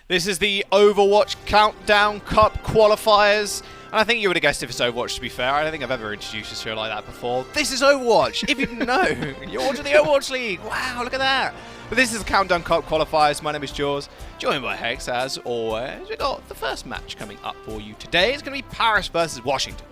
This is the Overwatch Countdown Cup qualifiers. And I think you would have guessed if it's Overwatch, to be fair. I don't think I've ever introduced a show like that before. This is Overwatch! If you didn't know, you're watching the Overwatch League! Wow, look at that! But this is the Countdown Cup qualifiers. My name is Jaws, joined by Hex, as always. We've got the first match coming up for you today. It's going to be Paris versus Washington.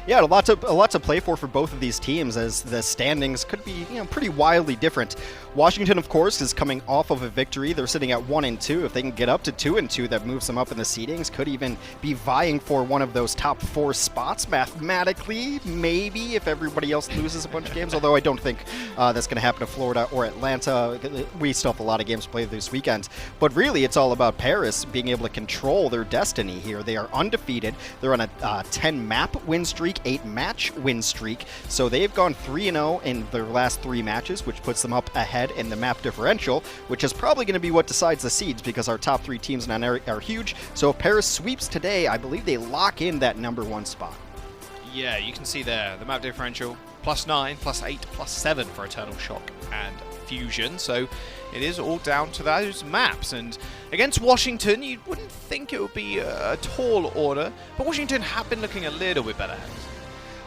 Yeah, a lot to play for both of these teams, as the standings could be, pretty wildly different. Washington, of course, is coming off of a victory. They're sitting at 1-2. If they can get up to 2-2, that moves them up in the seedings. Could even be vying for one of those top 4 spots mathematically, maybe, if everybody else loses a bunch of games. Although I don't think that's going to happen to Florida or Atlanta. We still have a lot of games to play this weekend. But really, it's all about Paris being able to control their destiny here. They are undefeated. They're on a 10-map win streak, 8-match win streak. So they've gone 3-0 in their last 3 matches, which puts them up ahead in the map differential, which is probably going to be what decides the seeds, because our top 3 teams in that are huge. So if Paris sweeps today, I believe they lock in that #1 spot. Yeah, you can see there the map differential +9, +8, +7 for Eternal Shock and Fusion. So it is all down to those maps. And against Washington, you wouldn't think it would be a tall order, but Washington have been looking a little bit better.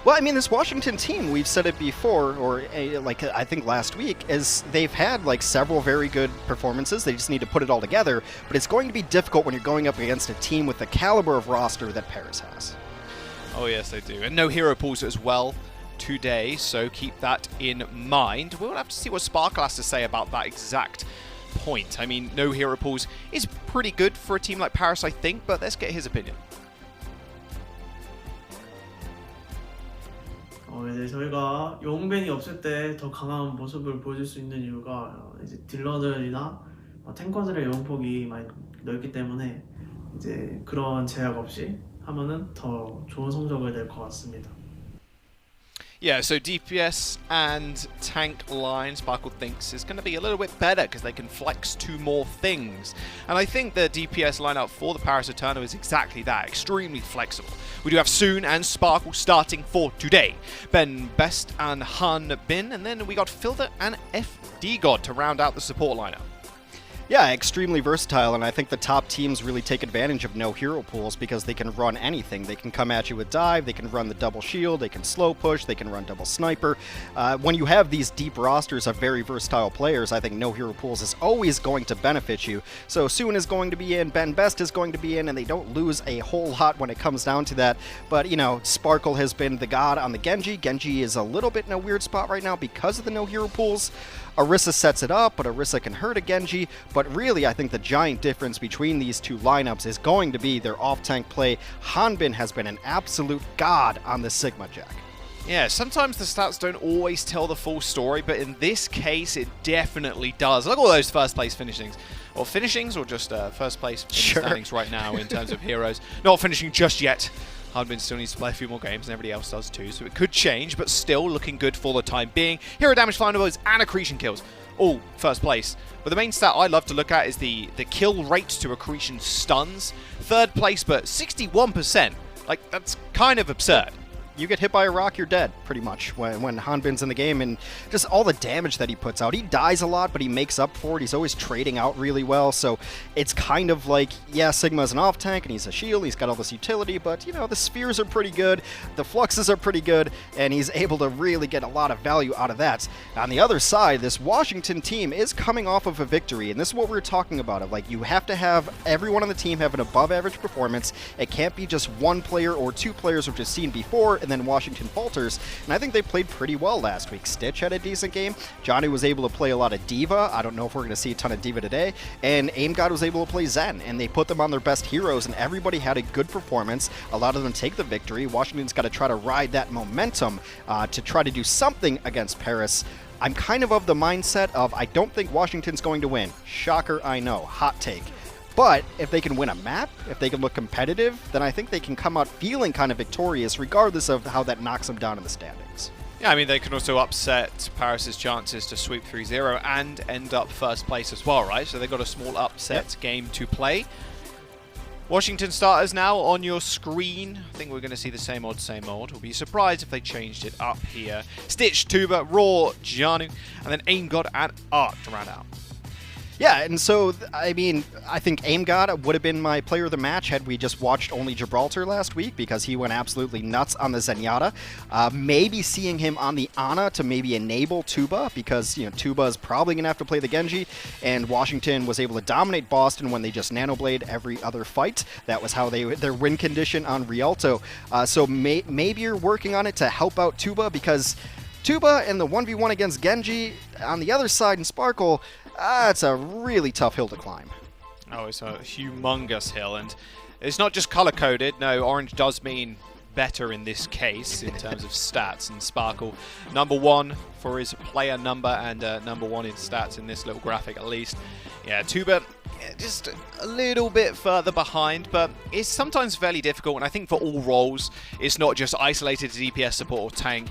Well, I mean, this Washington team, we've said it before, or I think last week, is they've had several very good performances. They just need to put it all together. But it's going to be difficult when you're going up against a team with the caliber of roster that Paris has. Oh yes, they do. And no hero pools as well today, so keep that in mind. We'll have to see what Sparkle has to say about that exact point. I mean, no hero pools is pretty good for a team like Paris, I think, but let's get his opinion. 이제 저희가 용벤이 없을 때 더 강한 모습을 보여줄 수 있는 이유가 이제 딜러들이나 탱커들의 용폭이 많이 넓기 때문에 이제 그런 제약 없이 하면은 더 좋은 성적을 낼 것 같습니다. Yeah, so DPS and tank line, Sparkle thinks, is going to be a little bit better because they can flex 2 more things. And I think the DPS lineup for the Paris Eternal is exactly that, extremely flexible. We do have Soon and Sparkle starting for today. Ben Best and Han Bin, and then we got Filter and FD God to round out the support lineup. Yeah, extremely versatile, and I think the top teams really take advantage of no hero pools because they can run anything. They can come at you with dive, they can run the double shield, they can slow push, they can run double sniper. When you have these deep rosters of very versatile players, I think no hero pools is always going to benefit you. So Soon is going to be in, Ben Best is going to be in, and they don't lose a whole lot when it comes down to that. But, Sparkle has been the god on the Genji. Genji is a little bit in a weird spot right now because of the no hero pools. Orisa sets it up, but Orisa can hurt a Genji. But really, I think the giant difference between these 2 lineups is going to be their off-tank play. Hanbin has been an absolute god on the Sigma Jack. Yeah, sometimes the stats don't always tell the full story, but in this case, it definitely does. Look at all those first place finishings. Or finishings, or just first place in the standings right now in terms of heroes. Not finishing just yet. Hardbin still needs to play a few more games, and everybody else does too, so it could change, but still looking good for the time being. Hero damage, final blows, and accretion kills. All first place. But the main stat I love to look at is the kill rate to accretion stuns. 3rd place, but 61%. That's kind of absurd. You get hit by a rock, you're dead, pretty much, when Hanbin's in the game, and just all the damage that he puts out. He dies a lot, but he makes up for it. He's always trading out really well, so it's kind of like, yeah, Sigma's an off-tank, and he's a shield, he's got all this utility, but, the spheres are pretty good, the fluxes are pretty good, and he's able to really get a lot of value out of that. On the other side, this Washington team is coming off of a victory, and this is what we're talking about. You have to have everyone on the team have an above-average performance. It can't be just 1 player or 2 players, which we've seen before, and then Washington falters, and I think they played pretty well last week. Stitch had a decent game. Johnny was able to play a lot of D.Va. I don't know if we're going to see a ton of D.Va today. And AimGod was able to play Zen, and they put them on their best heroes, and everybody had a good performance. A lot of them take the victory. Washington's got to try to ride that momentum to try to do something against Paris. I'm kind of the mindset of I don't think Washington's going to win. Shocker, I know. Hot take. But if they can win a map, if they can look competitive, then I think they can come out feeling kind of victorious regardless of how that knocks them down in the standings. Yeah, I mean, they can also upset Paris's chances to sweep 3-0 and end up first place as well, right? So they've got a small upset game to play. Washington starters now on your screen. I think we're going to see the same old, same old. We'll be surprised if they changed it up here. Stitch, Tuba, Raw, Janu, and then AimGod and Art to round out. Yeah, and so, I mean, I think AimGod would have been my player of the match had we just watched only Gibraltar last week, because he went absolutely nuts on the Zenyatta. Maybe seeing him on the Ana to maybe enable Tuba, because, Tuba is probably going to have to play the Genji, and Washington was able to dominate Boston when they just nanoblade every other fight. That was how their win condition on Rialto. So maybe you're working on it to help out Tuba, because Tuba and the 1v1 against Genji on the other side in Sparkle, it's a really tough hill to climb. Oh, it's a humongous hill, and it's not just color-coded. No, orange does mean better in this case in terms of stats, and Sparkle #1 for his player number and #1 in stats in this little graphic at least. Yeah, Tuba just a little bit further behind, but it's sometimes fairly difficult, and I think for all roles, it's not just isolated to DPS support or tank.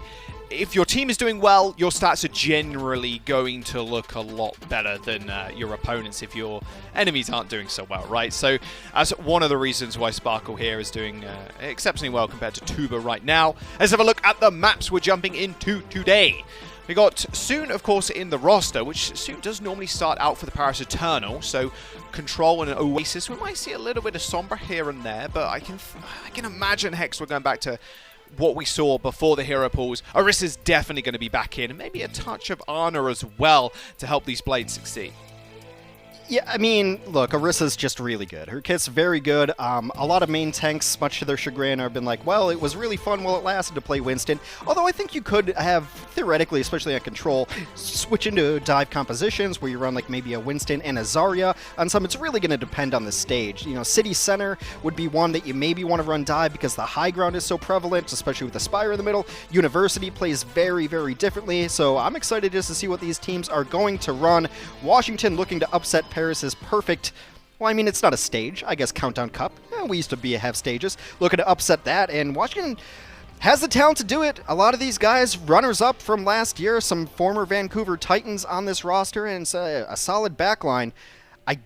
If your team is doing well, your stats are generally going to look a lot better than your opponents if your enemies aren't doing so well, right? So that's one of the reasons why Sparkle here is doing exceptionally well compared to Tuba right now. Let's have a look at the maps we're jumping into today. We got Soon, of course, in the roster, which Soon does normally start out for the Paris Eternal, so Control and an Oasis. We might see a little bit of Sombra here and there, but I can imagine Hex we're going back to what we saw before the hero pools. Orissa's definitely going to be back in, and maybe a touch of Ana as well to help these blades succeed. Yeah, I mean, look, Orissa's just really good. Her kit's very good. A lot of main tanks, much to their chagrin, have been like, well, it was really fun while it lasted to play Winston. Although I think you could have, theoretically, especially on Control, switch into dive compositions where you run like maybe a Winston and a Zarya on some. It's really going to depend on the stage. City Center would be one that you maybe want to run dive because the high ground is so prevalent, especially with the Spire in the middle. University plays very, very differently, so I'm excited just to see what these teams are going to run. Washington looking to upset Paris is perfect. Well, I mean, it's not a stage. I guess Countdown Cup. We used to have stages. Looking to upset that, and Washington has the talent to do it. A lot of these guys, runners-up from last year, some former Vancouver Titans on this roster, and it's a solid backline. I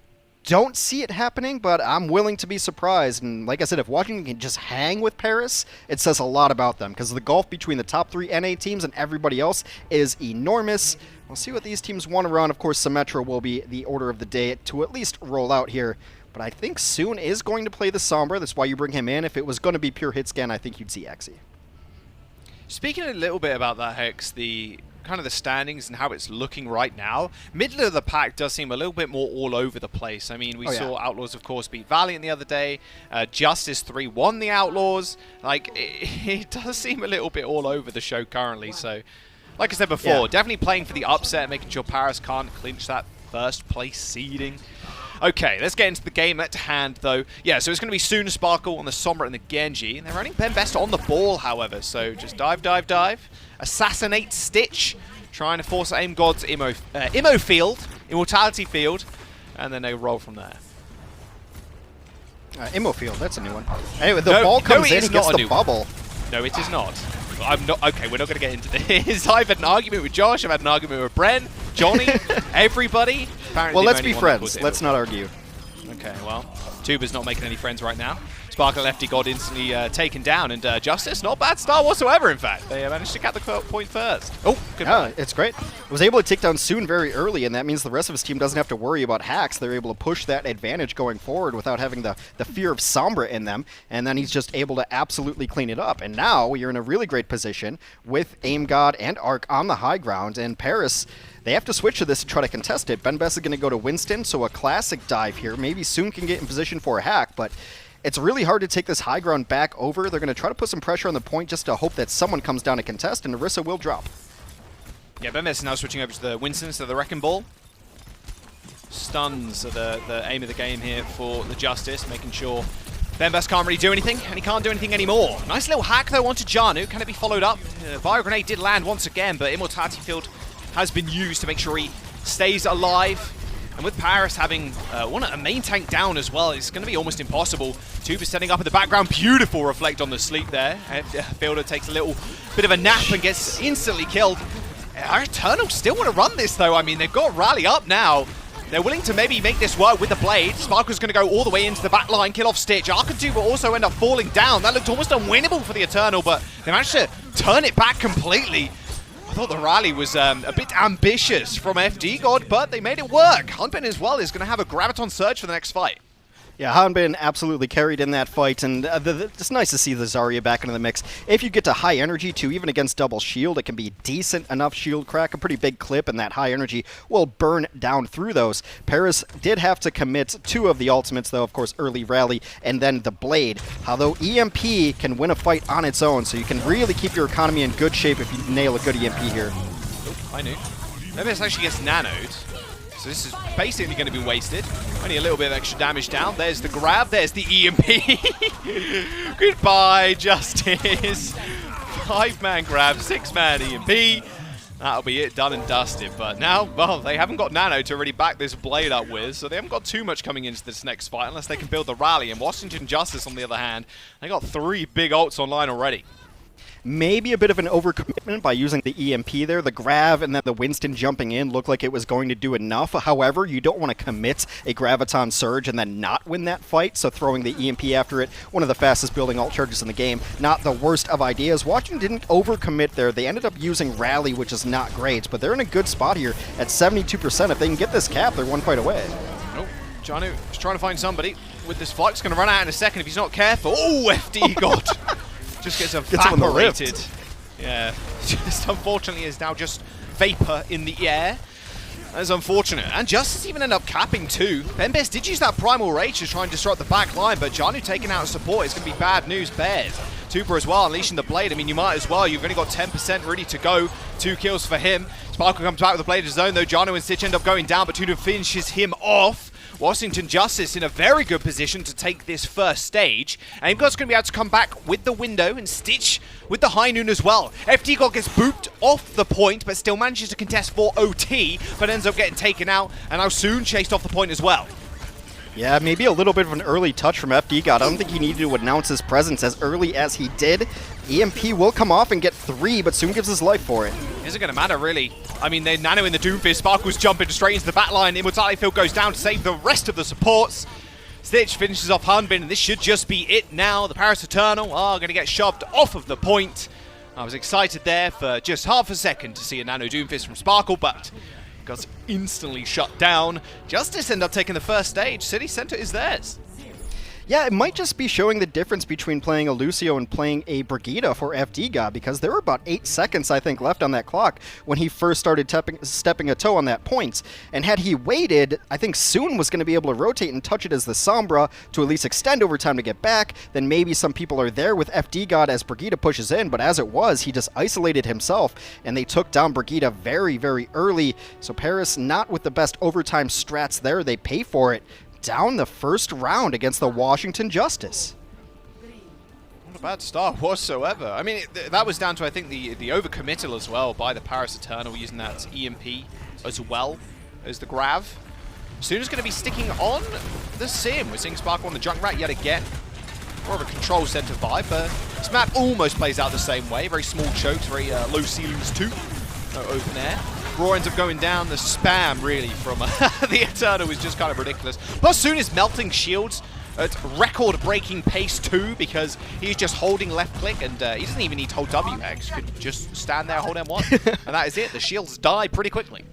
don't see it happening, but I'm willing to be surprised. And like I said, if Washington can just hang with Paris, it says a lot about them, because the gulf between the top 3 NA teams and everybody else is enormous. We'll see what these teams want to run. Of course, Symmetra will be the order of the day to at least roll out here. But I think Soon is going to play the Sombra. That's why you bring him in. If it was going to be pure hit scan, I think you'd see Exi. Speaking a little bit about that, Hex, the kind of the standings and how it's looking right now, middle of the pack does seem a little bit more all over the place. I mean, we saw Outlaws, of course, beat Valiant the other day. Justice 3-1 the Outlaws. Like, it does seem a little bit all over the show currently, so like I said before, definitely playing for the upset, making sure Paris can't clinch that first place seeding. Okay, let's get into the game at hand, though. Yeah, so it's going to be Soon, Sparkle on the Sombra and the Genji. And they're running Ben Best on the ball, however. So just dive, dive, dive. Assassinate Stitch. Trying to force AimGod's Immo field, Immortality field. And then they roll from there. Immo field, that's a new one. Anyway, the ball comes in, he gets the bubble. No, it is not. I'm not. Okay, we're not going to get into this. I've had an argument with Josh. I've had an argument with Bren, Johnny, everybody. Apparently well, let's be friends. Let's not argue. Okay, well, Tuba's not making any friends right now. Sparkle Lefty got instantly taken down, and Justice, not bad start whatsoever, in fact. They managed to get the point first. Oh, good play. It's great. Was able to take down Soon very early, and that means the rest of his team doesn't have to worry about hacks. They're able to push that advantage going forward without having the fear of Sombra in them, and then he's just able to absolutely clean it up. And now you're in a really great position with AimGod and Arc on the high ground, and Paris, they have to switch to this to try to contest it. Ben Best is going to go to Winston, so a classic dive here. Maybe Soon can get in position for a hack, but it's really hard to take this high ground back over. They're going to try to put some pressure on the point just to hope that someone comes down to contest, and Orisa will drop. Yeah, Ben Best is now switching over to the Winston, so the Wrecking Ball. Stuns are the aim of the game here for the Justice, making sure Ben Best can't really do anything, and he can't do anything anymore. Nice little hack, though, onto Janu. Can it be followed up? Bio Grenade did land once again, but Immortality Field has been used to make sure he stays alive. And with Paris having a main tank down as well, it's going to be almost impossible. Tuba setting up in the background. Beautiful reflect on the sleep there. Fielder takes a little bit of a nap and gets instantly killed. Our Eternals still want to run this, though. I mean, they've got Rally up now. They're willing to maybe make this work with the blade. Sparkle's going to go all the way into the back line, kill off Stitch. Arc and Tuba also end up falling down. That looked almost unwinnable for the Eternal, but they managed to turn it back completely. I thought the rally was a bit ambitious from FD God, but they made it work. Hanbin as well is going to have a Graviton Surge for the next fight. Yeah, Hanbin absolutely carried in that fight, and it's nice to see the Zarya back into the mix. If you get to high energy, too, even against double shield, it can be decent enough shield crack, a pretty big clip, and that high energy will burn down through those. Paris did have to commit 2 of the ultimates, though, of course, early rally, and then the Blade. Although EMP can win a fight on its own, so you can really keep your economy in good shape if you nail a good EMP here. Oh, I knew. Maybe this actually gets nanoed. So this is basically going to be wasted. Only a little bit of extra damage down. There's the grab. There's the EMP. Goodbye, Justice. 5-man grab, 6-man EMP. That'll be it, done and dusted. But now, well, they haven't got Nano to really back this Blade up with, so they haven't got too much coming into this next fight unless they can build the rally. And Washington Justice, on the other hand, they got 3 big ults online already. Maybe a bit of an overcommitment by using the EMP there. The grab and then the Winston jumping in looked like it was going to do enough. However, you don't want to commit a Graviton Surge and then not win that fight, so throwing the EMP after it, one of the fastest building ult charges in the game, not the worst of ideas. Washington didn't overcommit there. They ended up using Rally, which is not great, but they're in a good spot here at 72%. If they can get this cap, they're 1 fight away. Oh, Janu is trying to find somebody with this fight. It's going to run out in a second if he's not careful. Oh, FD God! Just gets evaporated. Yeah, just unfortunately is now just vapor in the air. That's unfortunate. And Justice even ended up capping too. Bembes did use that Primal Rage to try and disrupt the back line, but Janu taking out support is going to be bad news bears. Tuber as well, unleashing the Blade. I mean, you might as well. You've only got 10% ready to go. 2 kills for him. Sparkle comes back with the Blade of his own, though. Janu and Stitch end up going down, but Tuber finishes him off. Washington Justice in a very good position to take this first stage. And God's going to be able to come back with the window and Stitch with the High Noon as well. FD God gets booped off the point, but still manages to contest for OT, but ends up getting taken out and now soon chased off the point as well. Yeah, maybe a little bit of an early touch from FD God. I don't think he needed to announce his presence as early as he did. EMP will come off and get 3, but soon gives his life for it. Isn't going to matter, really. I mean, they're Nano in the Doomfist. Sparkle's jumping straight into the back line. Immortality Field goes down to save the rest of the supports. Stitch finishes off Hanbin, and this should just be it now. The Paris Eternal are going to get shoved off of the point. I was excited there for just half a second to see a Nano Doomfist from Sparkle, but got instantly shut down. Justice end up taking the first stage. City Center is theirs. Yeah, it might just be showing the difference between playing a Lucio and playing a Brigitte for FD God, because there were about 8 seconds, I think, left on that clock when he first started stepping a toe on that point. And had he waited, I think Soon was going to be able to rotate and touch it as the Sombra to at least extend over time to get back. Then maybe some people are there with FD God as Brigitte pushes in, but as it was, he just isolated himself, and they took down Brigitte very, very early. So Paris not with the best overtime strats there. They pay for it. Down the first round against the Washington Justice. Not a bad start whatsoever. I mean, that was down to, I think, the overcommittal as well by the Paris Eternal using that EMP as well as the Grav. Soon is going to be sticking on the Sim. We're seeing Sparkle on the Junkrat yet again. More of a control center vibe, but this map almost plays out the same way. Very small chokes, very low ceilings too. No open air. Raw ends up going down. The spam, really, from the Eternal was just kind of ridiculous. Plus, Soon is melting shields at record-breaking pace, too, because he's just holding left click, and he doesn't even need to hold W. X could just stand there, hold M1, and that is it. The shields die pretty quickly.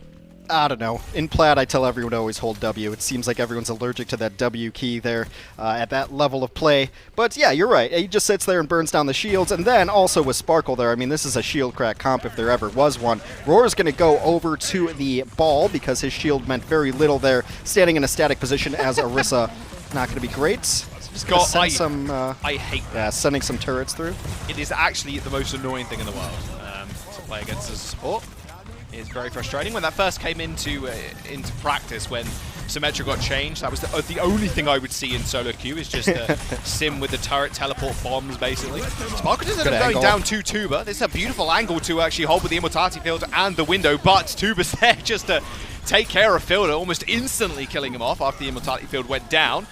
I don't know. In Plaid, I tell everyone to always hold W. It seems like everyone's allergic to that W key there at that level of play. But yeah, you're right. He just sits there and burns down the shields. And then also with Sparkle there, I mean, this is a shield crack comp if there ever was one. Roar's going to go over to the ball because his shield meant very little there, standing in a static position as Orisa. Not going to be great. Just got send some. I hate that. Yeah, sending some turrets through. It is actually the most annoying thing in the world to play against as a support. Is very frustrating. When that first came into practice, when Symmetra got changed, that was the only thing I would see in solo queue is just a Sim with the turret teleport bombs, basically. Sparkle does end up going down to Tuba. This is a beautiful angle to actually hold with the Immortality Field and the window, but Tuba's there just to take care of Fielder, almost instantly killing him off after the Immortality Field went down.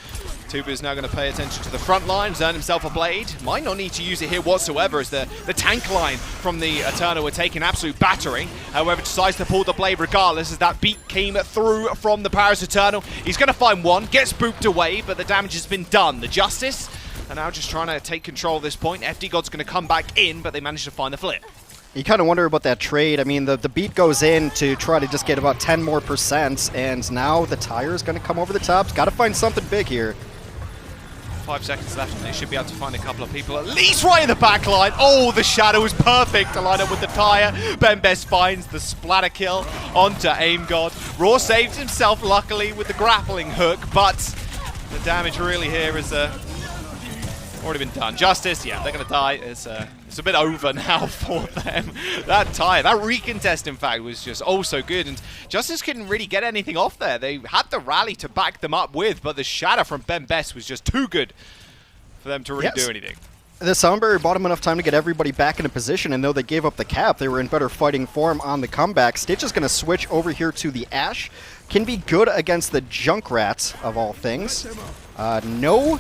Tuba is now going to pay attention to the front lines, earn himself a blade. Might not need to use it here whatsoever as the tank line from the Eternal were taking absolute battering. However, decides to pull the blade regardless as that beat came through from the Paris Eternal. He's going to find one, gets booped away, but the damage has been done. The Justice are now just trying to take control of this point. FD God's going to come back in, but they managed to find the flip. You kind of wonder about that trade. I mean, the beat goes in to try to just get about 10% more, and now the tire is going to come over the top. Got to find something big here. 5 seconds left, and they should be able to find a couple of people, at least right in the back line. Oh, the shadow is perfect to line up with the tire. Bembes finds the splatter kill onto Aim God. Raw saves himself, luckily, with the grappling hook, but the damage really here is already been done. Justice, yeah, they're going to die. It's a bit over now for them. That tire, that recontest, in fact, was just oh so good. And Justice couldn't really get anything off there. They had the rally to back them up with, but the shatter from Bembes was just too good for them to really do anything. The Sound Barrier bought him enough time to get everybody back into position, and though they gave up the cap, they were in better fighting form on the comeback. Stitch is going to switch over here to the Ashe. Can be good against the Junkrats, of all things. No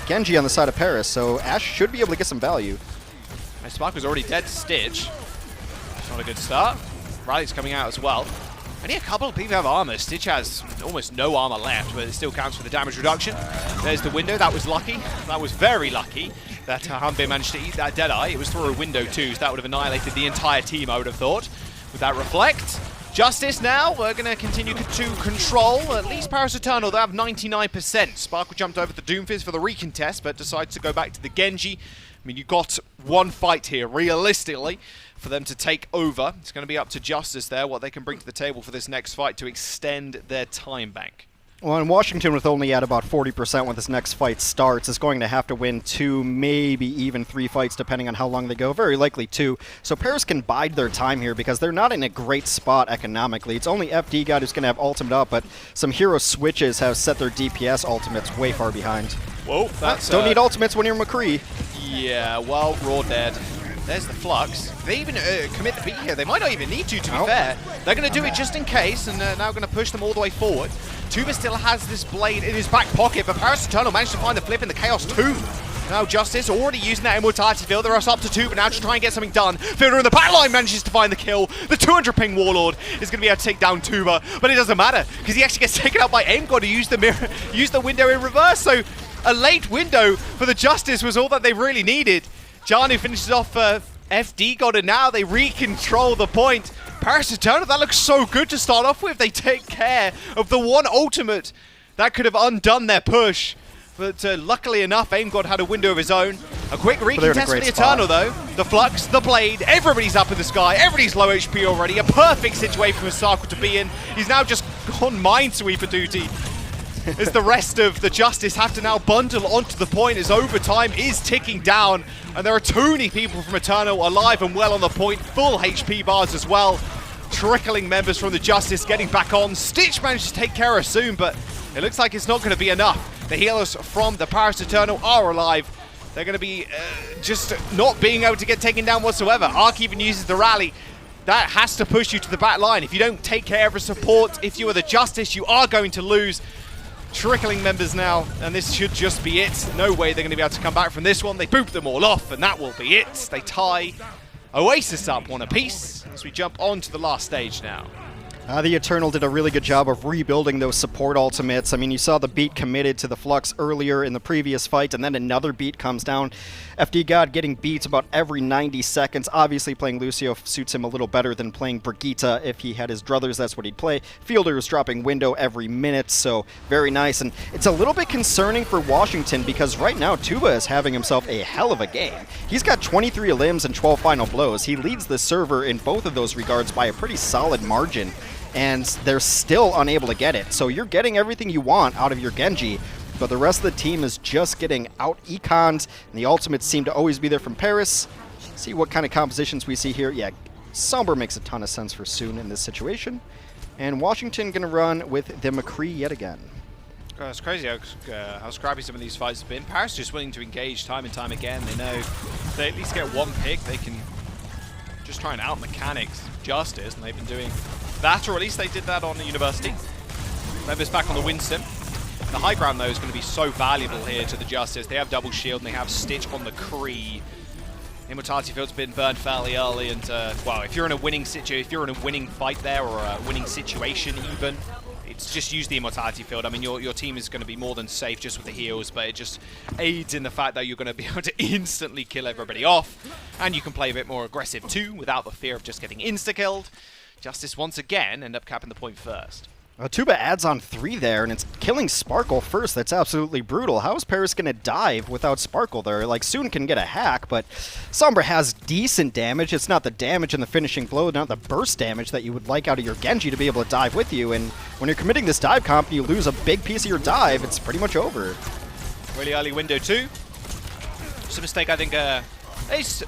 Genji on the side of Paris, so Ashe should be able to get some value. My Spark was already dead to Stitch. Not a good start. Rally's coming out as well. Only a couple of people have armor. Stitch has almost no armor left, but it still counts for the damage reduction. There's the window. That was lucky. That was very lucky that Hanbei managed to eat that Deadeye. It was through a window too, so that would have annihilated the entire team, I would have thought. With that Reflect. Justice now, we're going to continue to control. At least Paris Eternal, they have 99%. Sparkle jumped over the Doomfist for the recontest, but decides to go back to the Genji. I mean, you've got one fight here, realistically, for them to take over. It's going to be up to Justice there, what they can bring to the table for this next fight to extend their time bank. Well, and Washington, with only at about 40% when this next fight starts, is going to have to win 2, maybe even 3 fights, depending on how long they go. Very likely 2. So Paris can bide their time here because they're not in a great spot economically. It's only FD God who's going to have ultimate up, but some hero switches have set their DPS ultimates way far behind. Whoa, that's... Don't need ultimates when you're McCree. Yeah, well, Raw dead. There's the Flux. If they even commit the beat here, they might not even need to be fair. They're going to do it just in case, and now going to push them all the way forward. Tuba still has this blade in his back pocket, but Paris Eternal managed to find the flip in the Chaos too. Now Justice already using that Immortality Field. They're up to 2, but now to try and get something done. Fielder in the back line manages to find the kill. The 200 ping Warlord is going to be able to take down Tuba, but it doesn't matter, because he actually gets taken out by Aim God, who used the mirror, used the window in reverse, so a late window for the Justice was all that they really needed. Janu finishes off FD God, and now they recontrol the point. Paris Eternal, that looks so good to start off with. They take care of the one ultimate that could have undone their push. But luckily enough, Aim God had a window of his own. A quick recontest for the Eternal though. The Flux, the Blade, everybody's up in the sky. Everybody's low HP already. A perfect situation for Sparkle to be in. He's now just on Minesweeper duty. As the rest of the Justice have to now bundle onto the point as overtime is ticking down. And there are too many people from Eternal alive and well on the point. Full HP bars as well. Trickling members from the Justice getting back on. Stitch managed to take care of soon, but it looks like it's not going to be enough. The healers from the Paris Eternal are alive. They're going to be just not being able to get taken down whatsoever. Arc even uses the rally. That has to push you to the back line. If you don't take care of a support, if you are the Justice, you are going to lose. Trickling members now, and this should just be it. No way they're going to be able to come back from this one. They boop them all off, and that will be it. They tie Oasis up 1 apiece as we jump on to the last stage now. The Eternal did a really good job of rebuilding those support ultimates. I mean, you saw the beat committed to the Flux earlier in the previous fight, and then another beat comes down. FD God getting beats about every 90 seconds. Obviously, playing Lucio suits him a little better than playing Brigitte. If he had his druthers, that's what he'd play. Fielder is dropping window every minute, so very nice. And it's a little bit concerning for Washington because right now, Tuba is having himself a hell of a game. He's got 23 limbs and 12 final blows. He leads the server in both of those regards by a pretty solid margin. And they're still unable to get it. So you're getting everything you want out of your Genji, but the rest of the team is just getting out-econned, and the ultimates seem to always be there from Paris. See what kind of compositions we see here. Yeah, Somber makes a ton of sense for Soon in this situation. And Washington going to run with the McCree yet again. It's crazy how scrappy some of these fights have been. Paris just willing to engage time and time again. They know if they at least get one pick, they can just try and out-mechanics Justice, and they've been doing that, or at least they did that on the University. Members back on the Winston. The high ground, though, is going to be so valuable here to the Justice. They have double shield, and they have Stitch on the Kree. Immortality Field's been burned fairly early, and, well, if you're in a winning fight there, or a winning situation even, it's just use the Immortality Field. I mean, your team is going to be more than safe just with the heals, but it just aids in the fact that you're going to be able to instantly kill everybody off. And you can play a bit more aggressive too, without the fear of just getting insta-killed. Justice once again end up capping the point first. Tuba adds on 3 there, and it's killing Sparkle first. That's absolutely brutal. How is Paris going to dive without Sparkle there? Like, Soon can get a hack, but Sombra has decent damage. It's not the damage and the finishing blow, not the burst damage that you would like out of your Genji to be able to dive with you. And when you're committing this dive comp and you lose a big piece of your dive, it's pretty much over. Really early window too. It's a mistake I think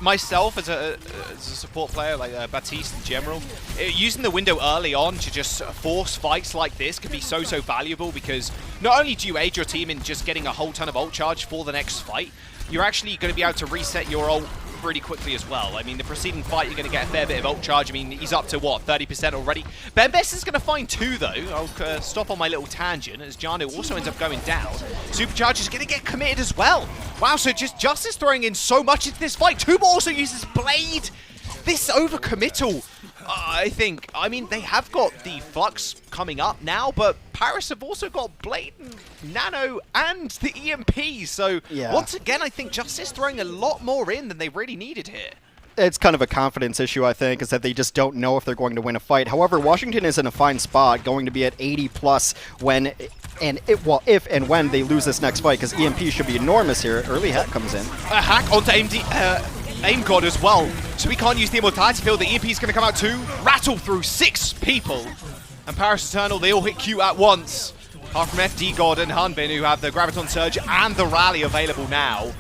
myself as a support player, like Baptiste in general, using the window early on to just force fights like this can be so valuable, because not only do you aid your team in just getting a whole ton of ult charge for the next fight, you're actually going to be able to reset your ult really quickly as well. I mean, the preceding fight, you're going to get a fair bit of ult charge. I mean, he's up to, what, 30% already? Bembes is going to find 2, though. I'll stop on my little tangent, as Jano also ends up going down. Supercharge is going to get committed as well. Wow, so just Justice throwing in so much into this fight. Tuba also uses Blade. This overcommittal, I think. I mean, they have got the Flux coming up now, but Paris have also got Blade and Nano and the EMP. So, once again, I think Justice throwing a lot more in than they really needed here. It's kind of a confidence issue, I think, is that they just don't know if they're going to win a fight. However, Washington is in a fine spot, going to be at 80+ when... if and when they lose this next fight, because EMP should be enormous here. Early hack comes in. A hack onto Aim God as well, so we can't use the Immortality field. The EMP is going to come out too, rattle through 6 people. And Paris Eternal, they all hit Q at once. Apart from FD God and Hanbin, who have the Graviton Surge and the Rally available now.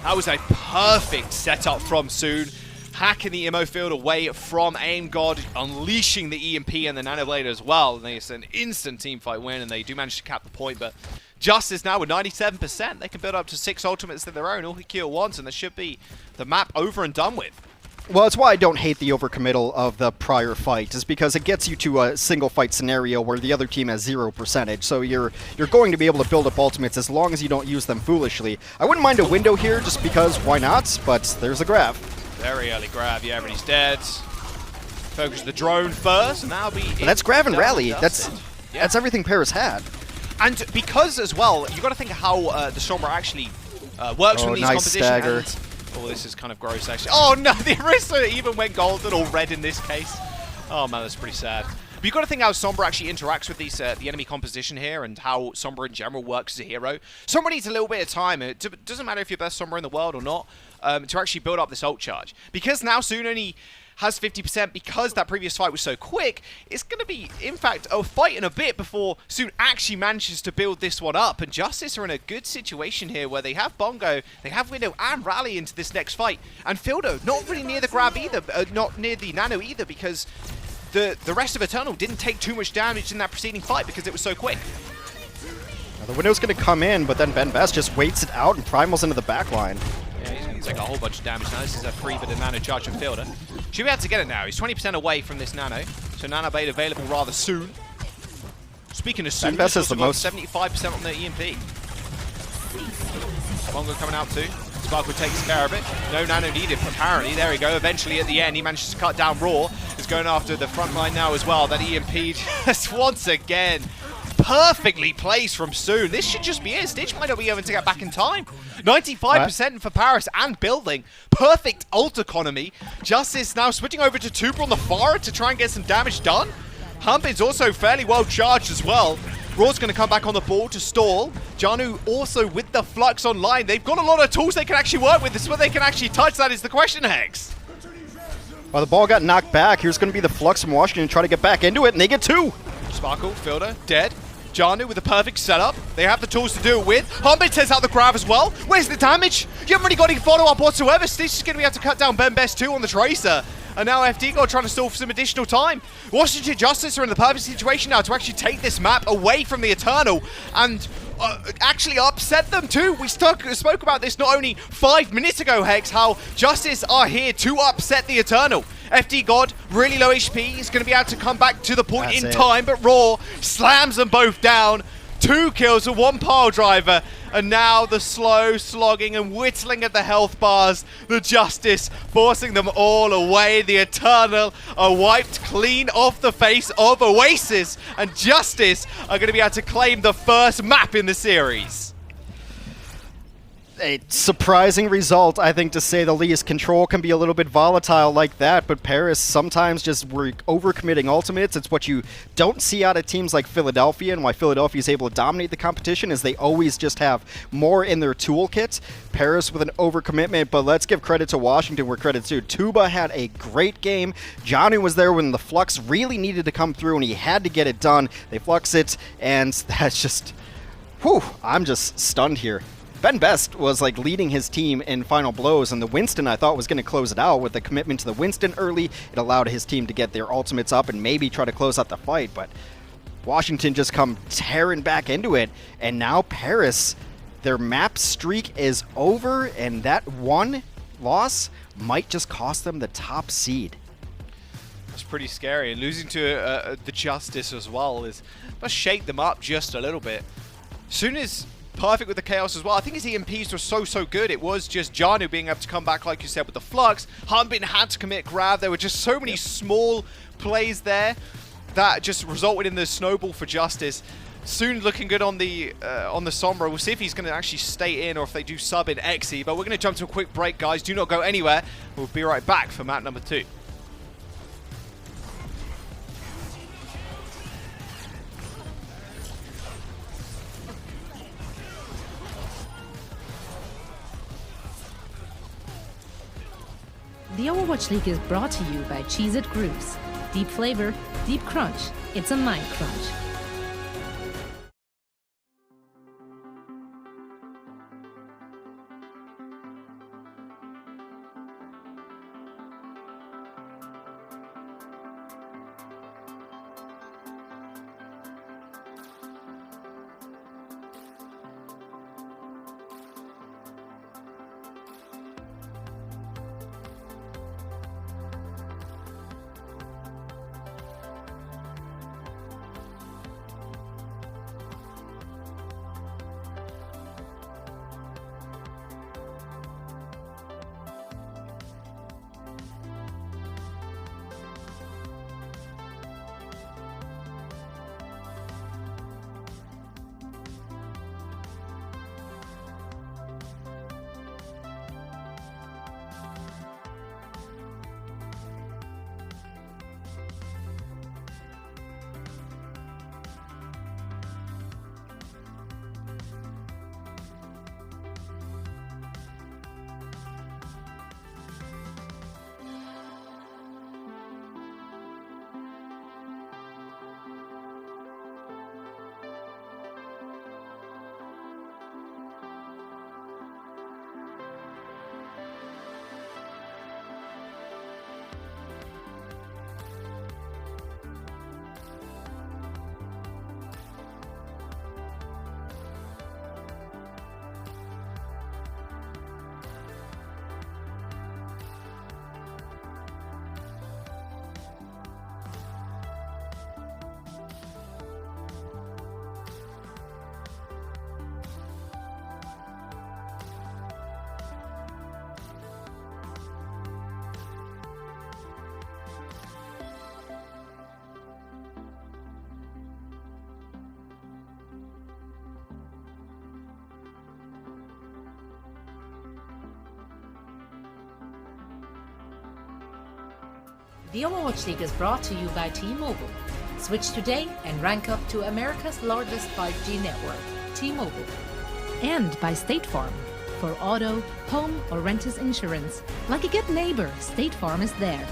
That was a perfect setup from Soon. Hacking the Immo field away from Aim God, unleashing the EMP and the Nanoblade as well. And it's an instant teamfight win, and they do manage to cap the point, but Justice now with 97%. They can build up to 6 ultimates of their own, all hit Q at once, and this should be the map over and done with. Well, that's why I don't hate the overcommittal of the prior fight, is because it gets you to a single fight scenario where the other team has 0%. So you're going to be able to build up ultimates as long as you don't use them foolishly. I wouldn't mind a window here just because why not, but there's a grab. Very early grab, yeah, but he's dead. Focus the drone first, and that'll be... That's grab and rally. That's everything Paris had. And because, as well, you've got to think of how the Sombra actually works from these compositions. Oh, this is kind of gross, actually. Oh, no, the Arista even went golden or red in this case. Oh, man, that's pretty sad. But you've got to think how Sombra actually interacts with these the enemy composition here, and how Sombra in general works as a hero. Sombra needs a little bit of time. It doesn't matter if you're best Sombra in the world or not, to actually build up this ult charge. Because now Soon only has 50%, because that previous fight was so quick, it's going to be, in fact, a fight in a bit before Soon actually manages to build this one up. And Justice are in a good situation here where they have Bongo, they have Window and Rally into this next fight. And Fildo, not really near the grab either, not near the Nano either, because the rest of Eternal didn't take too much damage in that preceding fight because it was so quick. Now the Window's going to come in, but then Ben Best just waits it out and primals into the back line. Yeah, he's going to take a whole bunch of damage now. This is a free bit of Nano charge from Fielder. Should be able to get it now. He's 20% away from this Nano, so Nano Blade available rather soon. Speaking of soon, Ben Best is the most 75% on the EMP. Bongo coming out too. Sparkle takes care of it. No Nano needed, apparently. There we go. Eventually, at the end, he manages to cut down Raw. He's going after the front line now as well. That EMP just once again perfectly placed from Soon. This should just be it. Stitch might not be able to get back in time. 95% for Paris and building. Perfect ult economy. Justice now switching over to Tuber on the far to try and get some damage done. Humpin's also fairly well charged as well. Raw's going to come back on the ball to stall. Janu also with the Flux online. They've got a lot of tools they can actually work with. This is where they can actually touch. That is the question, Hex. Well, the ball got knocked back. Here's going to be the Flux from Washington try to get back into it, and they get 2. Sparkle, Fielder, dead. Janu with the perfect setup. They have the tools to do it with. Humpin takes out the grab as well. Where's the damage? You haven't really got any follow-up whatsoever. Stitch is going to be able to cut down Ben Best too on the Tracer. And now FD God trying to stall for some additional time. Washington Justice are in the perfect situation now to actually take this map away from the Eternal and actually upset them too. We spoke about this not only 5 minutes ago, Hex, how Justice are here to upset the Eternal. FD God, really low HP, is going to be able to come back to the point in time, but Raw slams them both down. 2 kills with 1 pile driver, and now the slow slogging and whittling at the health bars. The Justice forcing them all away. The Eternal are wiped clean off the face of Oasis, and Justice are going to be able to claim the first map in the series. A surprising result, I think, to say the least. Control can be a little bit volatile like that, but Paris sometimes just were overcommitting ultimates. It's what you don't see out of teams like Philadelphia, and why Philadelphia is able to dominate the competition is they always just have more in their toolkit. Paris with an overcommitment, but let's give credit to Washington where credit's due. Tuba had a great game. Johnny was there when the Flux really needed to come through, and he had to get it done. They Flux it, and that's just... Whew, I'm just stunned here. Ben Best was like leading his team in final blows, and the Winston I thought was going to close it out with the commitment to the Winston early. It allowed his team to get their ultimates up and maybe try to close out the fight, but Washington just come tearing back into it, and now Paris, their map streak is over, and that one loss might just cost them the top seed. That's pretty scary, and losing to the Justice as well must shake them up just a little bit. Soon as perfect with the Chaos as well. I think his EMPs were so good. It was just Janu being able to come back, like you said, with the Flux. Hanbin had to commit grab. There were just so many small plays there that just resulted in the snowball for Justice. Soon looking good on the Sombra. We'll see if he's going to actually stay in or if they do sub in Exi. But we're going to jump to a quick break, guys. Do not go anywhere. We'll be right back for map number 2. The Overwatch League is brought to you by Cheez-It Grooves. Deep flavor, deep crunch. It's a mind crunch. The Overwatch League is brought to you by T-Mobile. Switch today and rank up to America's largest 5G network, T-Mobile. And by State Farm. For auto, home, or renters insurance, like a good neighbor, State Farm is there.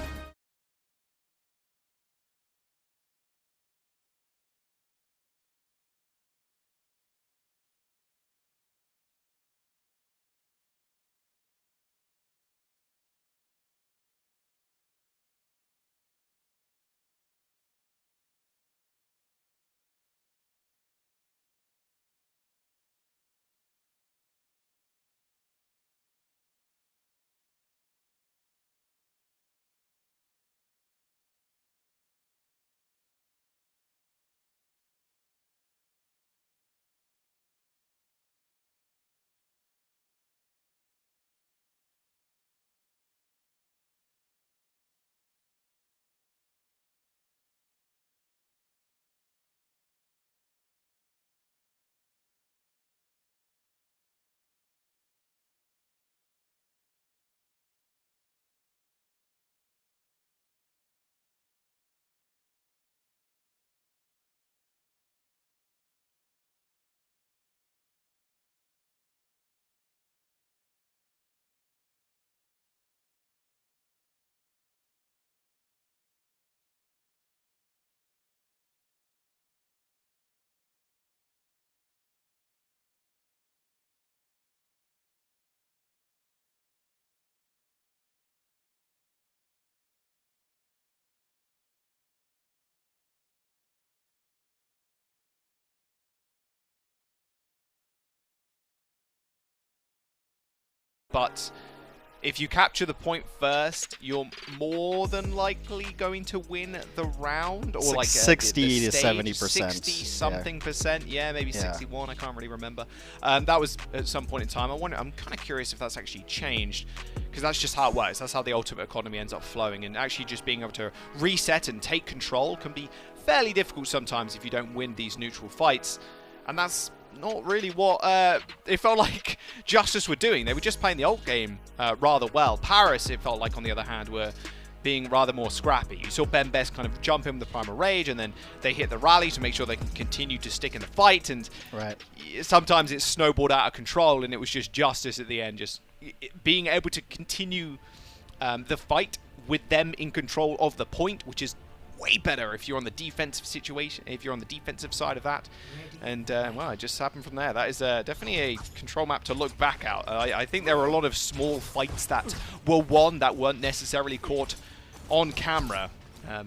but if you capture the point first, you're more than likely going to win the round, or like 60 the to stage, 70%. 60 something percent, yeah, maybe 61. I can't really remember. That was at some point in time. I'm kind of curious if that's actually changed, because that's just how it works. That's how the ultimate economy ends up flowing, and actually just being able to reset and take control can be fairly difficult sometimes if you don't win these neutral fights, and that's not really what it felt like Justice were doing. They were just playing the ult game rather well. Paris, it felt like, on the other hand, were being rather more scrappy. You saw Ben Best kind of jump in with the Primal Rage, and then they hit the rally to make sure they can continue to stick in the fight, and sometimes it snowballed out of control, and it was just Justice at the end, just being able to continue the fight with them in control of the point, which is way better if you're on the defensive situation, if you're on the defensive side of that. And well, it just happened from there. That is definitely a control map to look back at. I think there were a lot of small fights that were won that weren't necessarily caught on camera.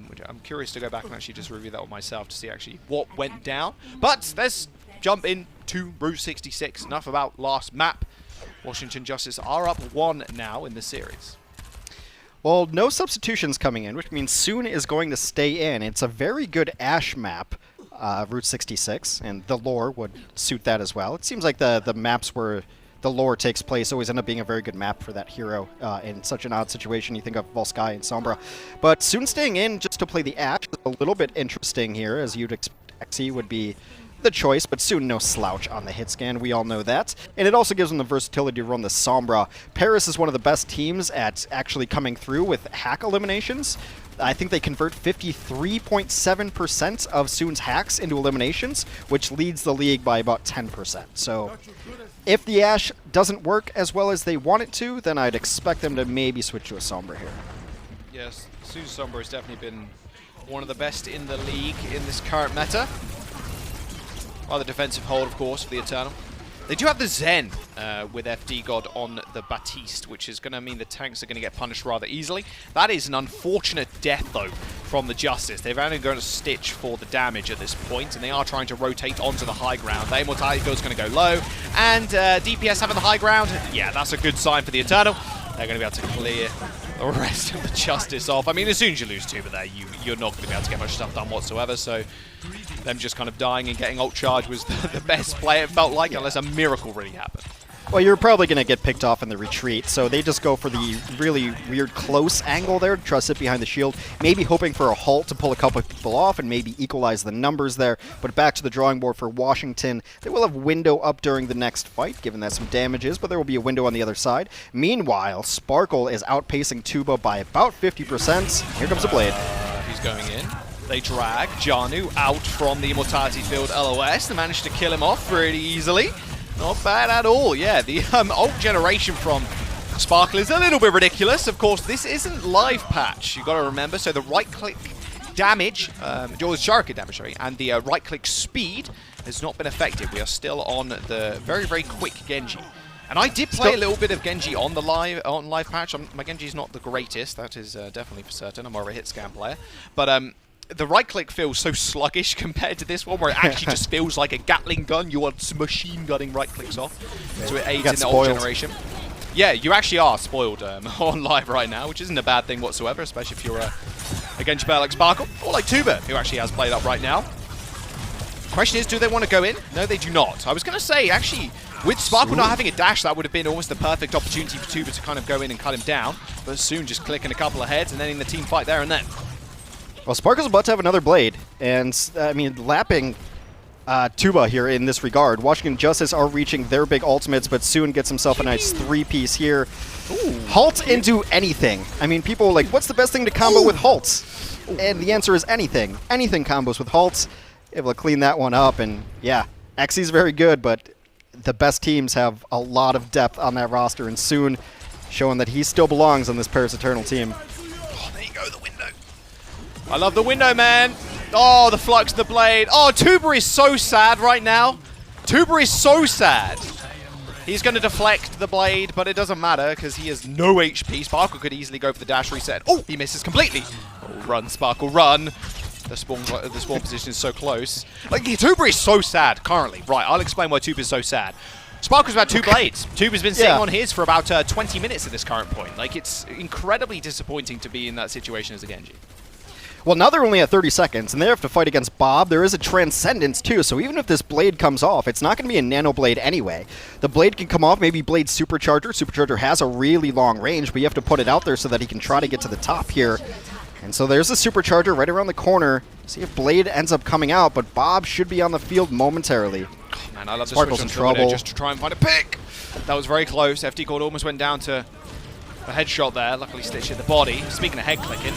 Which I'm curious to go back and actually just review that with myself to see actually what went down. But let's jump into Route 66. Enough about last map. Washington Justice are up 1 now in the series. Well, no substitutions coming in, which means Soon is going to stay in. It's a very good Ashe map, Route 66, and the lore would suit that as well. It seems like the maps where the lore takes place always end up being a very good map for that hero in such an odd situation. You think of Volsky and Sombra. But Soon staying in just to play the Ashe is a little bit interesting here, as you'd expect. XE would be the choice, but Soon no slouch on the hit scan. We all know that. And it also gives them the versatility to run the Sombra. Paris is one of the best teams at actually coming through with hack eliminations. I think they convert 53.7% of Soon's hacks into eliminations, which leads the league by about 10%. So if the Ashe doesn't work as well as they want it to, then I'd expect them to maybe switch to a Sombra here. Yes, Soon's Sombra has definitely been one of the best in the league in this current meta. Well, the defensive hold, of course, for the Eternal. They do have the Zen with FD God on the Baptiste, which is going to mean the tanks are going to get punished rather easily. That is an unfortunate death, though, from the Justice. They've only got a Stitch for the damage at this point, and they are trying to rotate onto the high ground. The Immortality Field's going to go low, and DPS having the high ground. Yeah, that's a good sign for the Eternal. They're going to be able to clear the rest of the Justice off. I mean, as soon as you lose Tuba there, you're not going to be able to get much stuff done whatsoever, so them just kind of dying and getting ult charge was the best play, it felt like, unless a miracle really happened. Well, you're probably going to get picked off in the retreat, so they just go for the really weird close angle there to try to sit behind the shield, maybe hoping for a halt to pull a couple of people off and maybe equalize the numbers there. But back to the drawing board for Washington. They will have window up during the next fight, given that some damage is, but there will be a window on the other side. Meanwhile, Sparkle is outpacing Tuba by about 50%. Here comes the Blade. He's going in. They drag Janu out from the Immortality Field LOS. They managed to kill him off pretty easily. Not bad at all, yeah. The ult generation from Sparkle is a little bit ridiculous. Of course, this isn't live patch, you got to remember. So the right-click damage, Jarka damage, sorry, and the right-click speed has not been effective. We are still on the very, very quick Genji. And I did play a little bit of Genji on the live patch. My Genji's not the greatest, that is definitely for certain. I'm more of a hit scan player. But the right-click feels so sluggish compared to this one, where it actually just feels like a Gatling gun. You are machine gunning right-clicks off, so it aids in the ult generation. Yeah, you actually are spoiled on live right now, which isn't a bad thing whatsoever, especially if you're a Genji player like Sparkle, or like Tuba, who actually has played up right now. Question is, do they want to go in? No, they do not. I was going to say, actually, with Sparkle not having a dash, that would have been almost the perfect opportunity for Tuba to kind of go in and cut him down, but soon just clicking a couple of heads and then in the team fight there and then. Well, Sparkle's about to have another Blade, and, I mean, lapping Tuba here in this regard. Washington Justice are reaching their big ultimates, but Soon gets himself a nice 3-piece here. Ooh. Halt into anything. I mean, people are like, what's the best thing to combo with halts? And the answer is anything. Anything combos with halts. Able to clean that one up, and yeah, XE's very good, but the best teams have a lot of depth on that roster, and Soon showing that he still belongs on this Paris Eternal team. Oh, there you go, the window. I love the window, man. Oh, the Flux, the Blade. Oh, Tuba is so sad right now. Tuba is so sad. He's going to deflect the Blade, but it doesn't matter because he has no HP. Sparkle could easily go for the dash reset. Oh, he misses completely. Oh, run, Sparkle, run. The spawn position is so close. Like, Tuba is so sad currently. Right, I'll explain why Tuba is so sad. Spark was about 2 blades. Tube has been sitting on his for about 20 minutes at this current point. Like, it's incredibly disappointing to be in that situation as a Genji. Well, now they're only at 30 seconds, and they have to fight against Bob. There is a Transcendence, too, so even if this blade comes off, it's not going to be a Nano Blade anyway. The blade can come off, maybe Blade Supercharger. Supercharger has a really long range, but you have to put it out there so that he can try to get to the top here. And so there's a Supercharger right around the corner. See if Blade ends up coming out, but Bob should be on the field momentarily. Oh, man, I love Sparkle's in trouble. Just to try and find a pick. That was very close. FD Cord almost went down to the headshot there. Luckily, Stitch hit the body. Speaking of head clicking,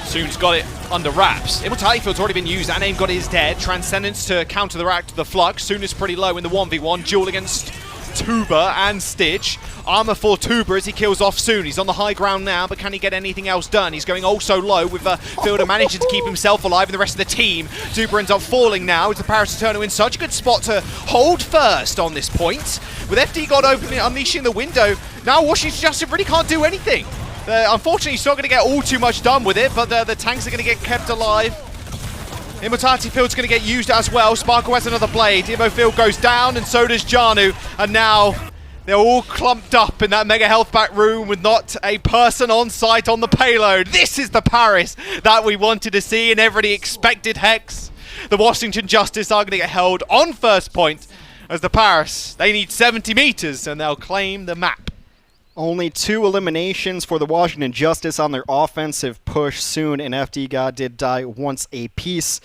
Soon's got it under wraps. Immortality Field's already been used, and Aim got his dead. Transcendence to counter the Flux. Soon is pretty low in the 1v1. Duel against Tuber and Stitch. Armor for Tuber as he kills off Soon. He's on the high ground now, but can he get anything else done? He's going also low with Fielder managing to keep himself alive and the rest of the team. Tuber ends up falling now. It's the Paris Eternal in such a good spot to hold first on this point. With FD God opening, unleashing the window, now Washington Justice really can't do anything. Unfortunately, he's not going to get all too much done with it, but the tanks are going to get kept alive. Immortality Field's going to get used as well. Sparkle has another blade. Immo Field goes down, and so does Janu. And now they're all clumped up in that Mega Health Pack room with not a person on site on the payload. This is the Paris that we wanted to see and everybody expected, Hex. The Washington Justice are going to get held on first point as the Paris. They need 70 meters, and they'll claim the map. Only 2 eliminations for the Washington Justice on their offensive push. Soon and FD God did die once apiece.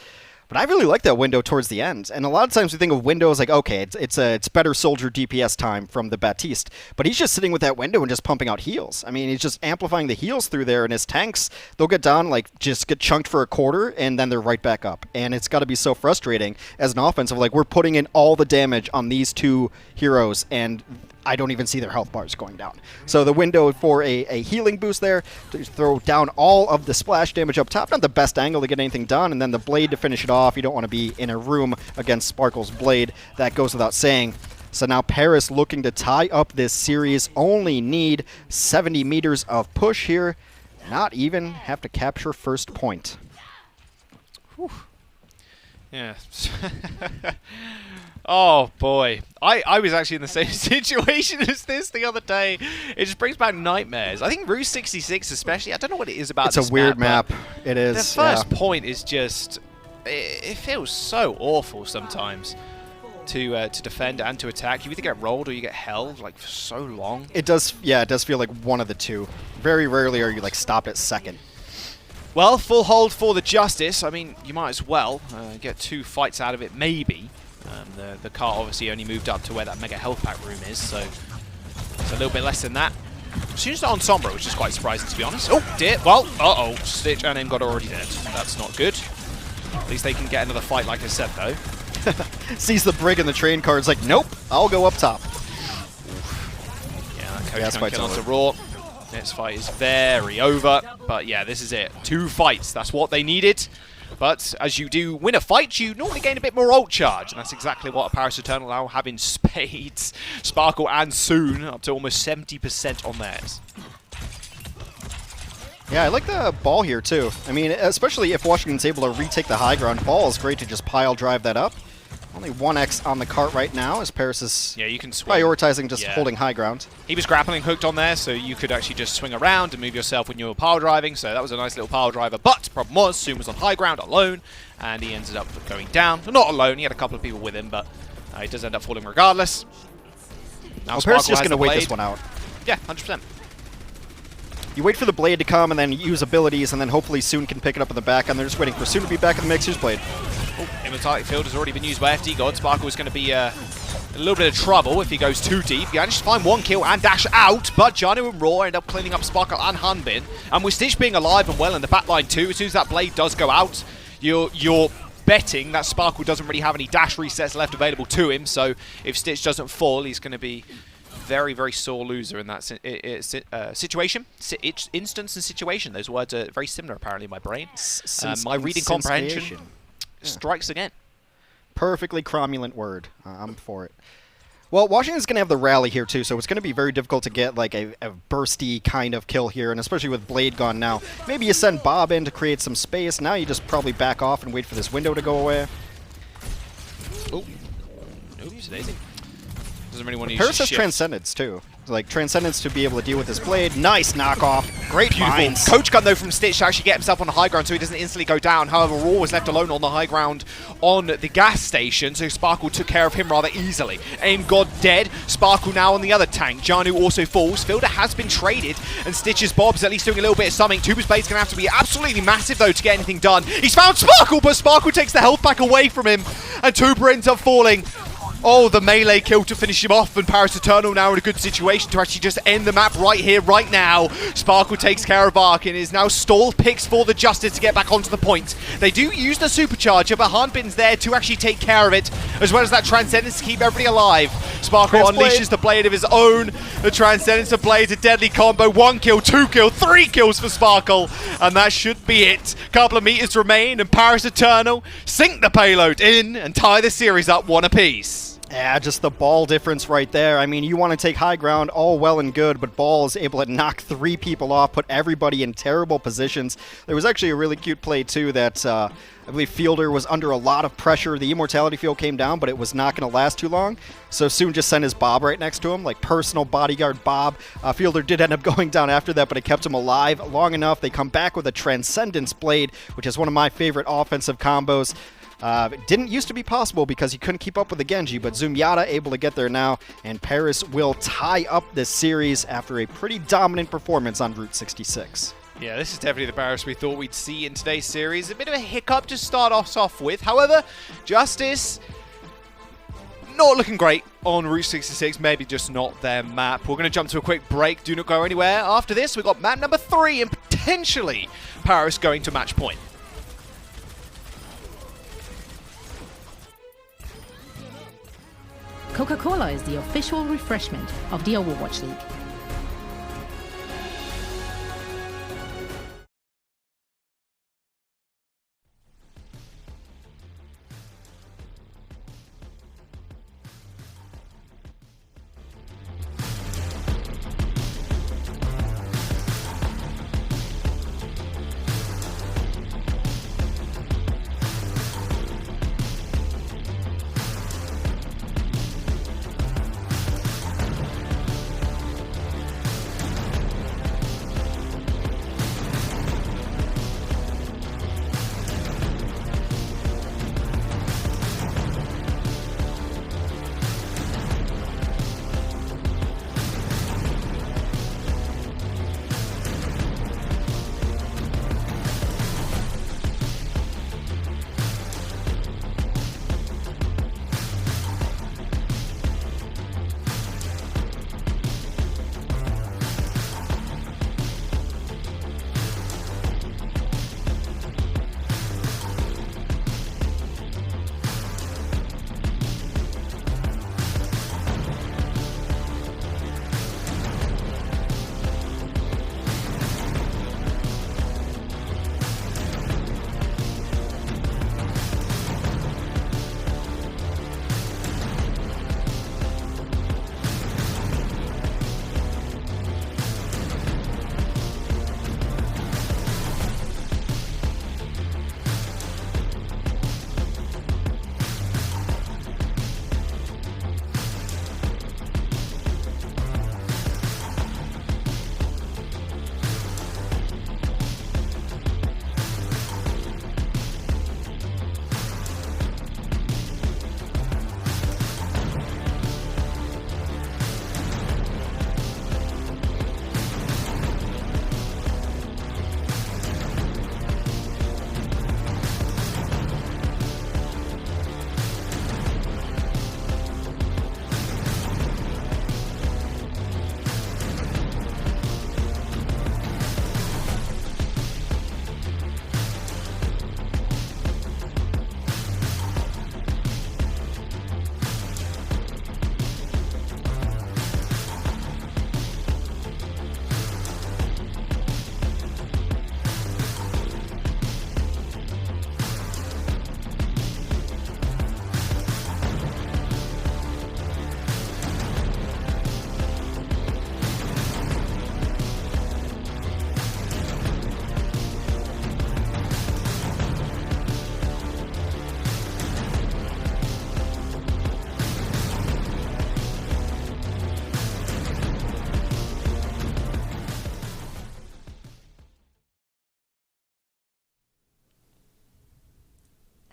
But I really like that window towards the end. And a lot of times we think of windows like, okay, it's better soldier DPS time from the Baptiste. But he's just sitting with that window and just pumping out heals. I mean, he's just amplifying the heals through there, and his tanks, they'll get down, like, just get chunked for a quarter, and then they're right back up. And it's got to be so frustrating as an offensive. Like, we're putting in all the damage on these 2 heroes, and I don't even see their health bars going down. So the window for a healing boost there, to throw down all of the splash damage up top. Not the best angle to get anything done, and then the blade to finish it off. You don't want to be in a room against Sparkle's blade. That goes without saying. So now Paris looking to tie up this series. Only need 70 meters of push here. Not even have to capture first point. Whew. Yeah. Oh boy, I was actually in the same situation as this the other day. It just brings back nightmares. I think Route 66 especially, I don't know what it is about this It's a weird map. It is. The first point is just, it feels so awful sometimes to defend and to attack. You either get rolled or you get held like for so long. It does, yeah, it does feel like one of the two. Very rarely are you like stopped at second. Well, full hold for the Justice. I mean, you might as well get 2 fights out of it, maybe. The car obviously only moved up to where that Mega Health Pack room is, so it's a little bit less than that. As soon as they're on Sombra, which is quite surprising, to be honest. Oh, dear. Well, uh-oh. Stitch and him got already dead. That's not good. At least they can get another fight, like I said, though. Sees the brig in the train car. It's like, nope, I'll go up top. Yeah, that coach can't get onto Raw. Next fight is very over. But yeah, this is it. 2 fights. That's what they needed. But as you do win a fight, you normally gain a bit more ult charge, and that's exactly what a Paris Eternal now have in spades. Sparkle and Soon up to almost 70% on theirs. Yeah, I like the ball here too. I mean, especially if Washington's able to retake the high ground, ball is great to just pile drive that up. Only 1x on the cart right now as Paris is you can swing. Prioritizing just holding high ground. He was grappling hooked on there, so you could actually just swing around and move yourself when you were pile driving, so that was a nice little pile driver. But the problem was, Soon was on high ground alone, and he ended up going down. Well, not alone, he had a couple of people with him, but he does end up falling regardless. Now Paris is just going to wait this one out. Yeah, 100%. You wait for the blade to come and then use abilities, and then hopefully Soon can pick it up in the back, and they're just waiting for Soon to be back in the mix. Here's blade. Immortality Field has already been used by FD God. Sparkle is going to be a little bit of trouble if he goes too deep. He managed to find 1 kill and dash out, but Janu and Raw end up cleaning up Sparkle and Hanbin. And with Stitch being alive and well in the backline too, as soon as that blade does go out, you're betting that Sparkle doesn't really have any dash resets left available to him. So if Stitch doesn't fall, he's going to be very, very sore loser in that situation. Instance and situation. Those words are very similar apparently in my brain. My reading comprehension strikes again. Perfectly cromulent word. I'm for it. Well, Washington's going to have the rally here too, so it's going to be very difficult to get like a bursty kind of kill here, and especially with Blade gone now. Maybe you send Bob in to create some space. Now you just probably back off and wait for this window to go away. Oh, oops, daisy. Doesn't really want to use Paris his has shift. Transcendence too. Like Transcendence to be able to deal with this blade. Nice knockoff. Great minds. Coach gun though from Stitch to actually get himself on the high ground so he doesn't instantly go down. However, Raw was left alone on the high ground on the gas station, so Sparkle took care of him rather easily. Aim God dead. Sparkle now on the other tank. Janu also falls. Fielder has been traded, and Stitch's Bob's at least doing a little bit of something. Tuba's blade's going to have to be absolutely massive though to get anything done. He's found Sparkle, but Sparkle takes the health pack away from him, and Tuba ends up falling. Oh, the melee kill to finish him off, and Paris Eternal now in a good situation to actually just end the map right here, right now. Sparkle takes care of Ark and is now stall picks for the Justice to get back onto the point. They do use the supercharger, but Hanbin's there to actually take care of it, as well as that Transcendence to keep everybody alive. Sparkle unleashes the blade of his own. The Transcendence of Blade, a deadly combo. 1 kill, 2 kill, 3 kills for Sparkle, and that should be it. Couple of meters remain, and Paris Eternal sink the payload in and tie the series up 1 apiece. Yeah, just the ball difference right there. I mean, you want to take high ground, all well and good, but Ball is able to knock 3 people off, put everybody in terrible positions. There was actually a really cute play, too, that I believe Fielder was under a lot of pressure. The Immortality field came down, but it was not going to last too long. So Soon just sent his Bob right next to him, like personal bodyguard Bob. Fielder did end up going down after that, but it kept him alive long enough. They come back with a Transcendence Blade, which is one of my favorite offensive combos. It didn't used to be possible because he couldn't keep up with the Genji, but Zumyata able to get there now, and Paris will tie up this series after a pretty dominant performance on Route 66. Yeah, this is definitely the Paris we thought we'd see in today's series. A bit of a hiccup to start us off with. However, Justice not looking great on Route 66, maybe just not their map. We're going to jump to a quick break. Do not go anywhere. After this, we've got map number 3 and potentially Paris going to match point. Coca-Cola is the official refreshment of the Overwatch League.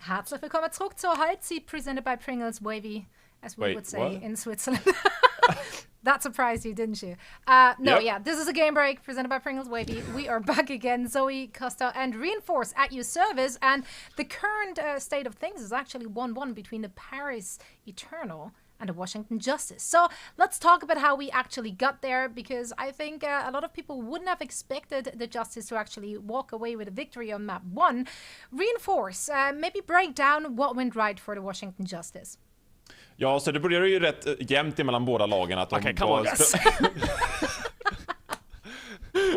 Herzlich willkommen zurück zur Halbzeit, presented by Pringles Wavy, as we would say in Switzerland. That surprised you, didn't you? This is a game break presented by Pringles Wavy. We are back again, Zoe, Costa, and Reinforce at your service. And the current state of things is actually 1-1 between the Paris Eternal and the Washington Justice. So let's talk about how we actually got there, because I think a lot of people wouldn't have expected the Justice to actually walk away with a victory on map 1. Reinforce, maybe break down what went right for the Washington Justice. Ja, så det började ju rätt jämnt mellan båda lagen att de come on, guys.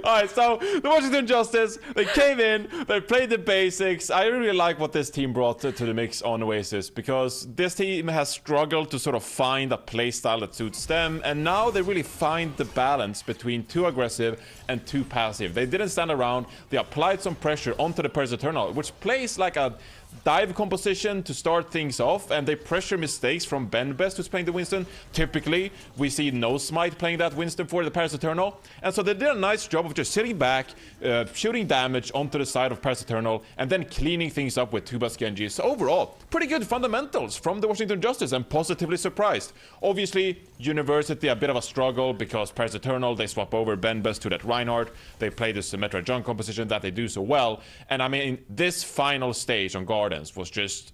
Alright, so the Washington Justice, they came in, they played the basics. I really like what this team brought to the mix on Oasis, because this team has struggled to sort of find a playstyle that suits them, and now they really find the balance between too aggressive and too passive. They didn't stand around, they applied some pressure onto the Paris Eternal, which plays like a dive composition to start things off, and they pressure mistakes from Ben Best, who's playing the Winston. Typically, we see No Smite playing that Winston for the Paris Eternal, and so they did a nice job of just sitting back, shooting damage onto the side of Paris Eternal, and then cleaning things up with Tubas Genji. So overall, pretty good fundamentals from the Washington Justice, and positively surprised. Obviously, University a bit of a struggle, because Paris Eternal, they swap over Ben Best to that Reinhardt, they play the Symmetra junk composition that they do so well, and I mean, this final stage on Gardens was just...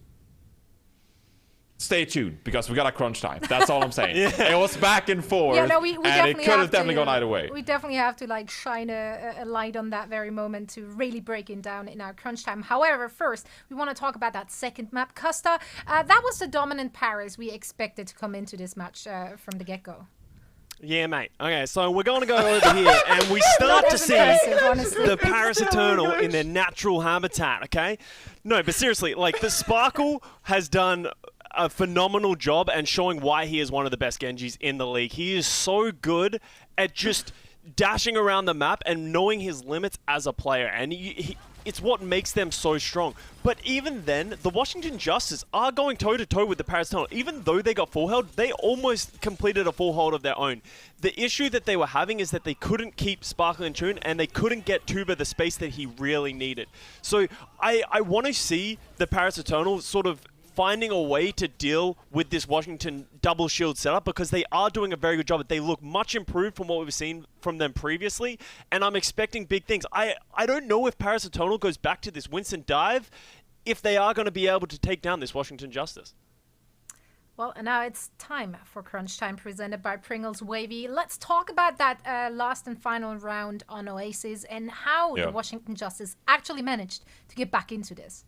Stay tuned, because we got a crunch time. That's all I'm saying. It was back and forth, and it could have definitely gone either way. We definitely have to like shine a light on that very moment to really break it down in our crunch time. However, first, we want to talk about that second map, Costa. That was the dominant Paris we expected to come into this match from the get-go. Yeah, mate. Okay, so we're going to go over here, and we start to see the Paris Eternal in their natural habitat, okay? No, but seriously, like, the Sparkle has done a phenomenal job and showing why he is one of the best Genjis in the league. He is so good at just dashing around the map and knowing his limits as a player, and it's what makes them so strong. But even then, the Washington Justice are going toe-to-toe with the Paris Eternal. Even though they got full hold, they almost completed a full hold of their own. The issue that they were having is that they couldn't keep Sparkle in tune, and they couldn't get Tuba the space that he really needed. So I want to see the Paris Eternal sort of finding a way to deal with this Washington double shield setup, because they are doing a very good job. They look much improved from what we've seen from them previously, and I'm expecting big things. I don't know if Paris Eternal goes back to this Winston dive, if they are going to be able to take down this Washington Justice. Well, and now it's time for Crunch Time, presented by Pringles Wavy. Let's talk about that last and final round on Oasis and how the Washington Justice actually managed to get back into this.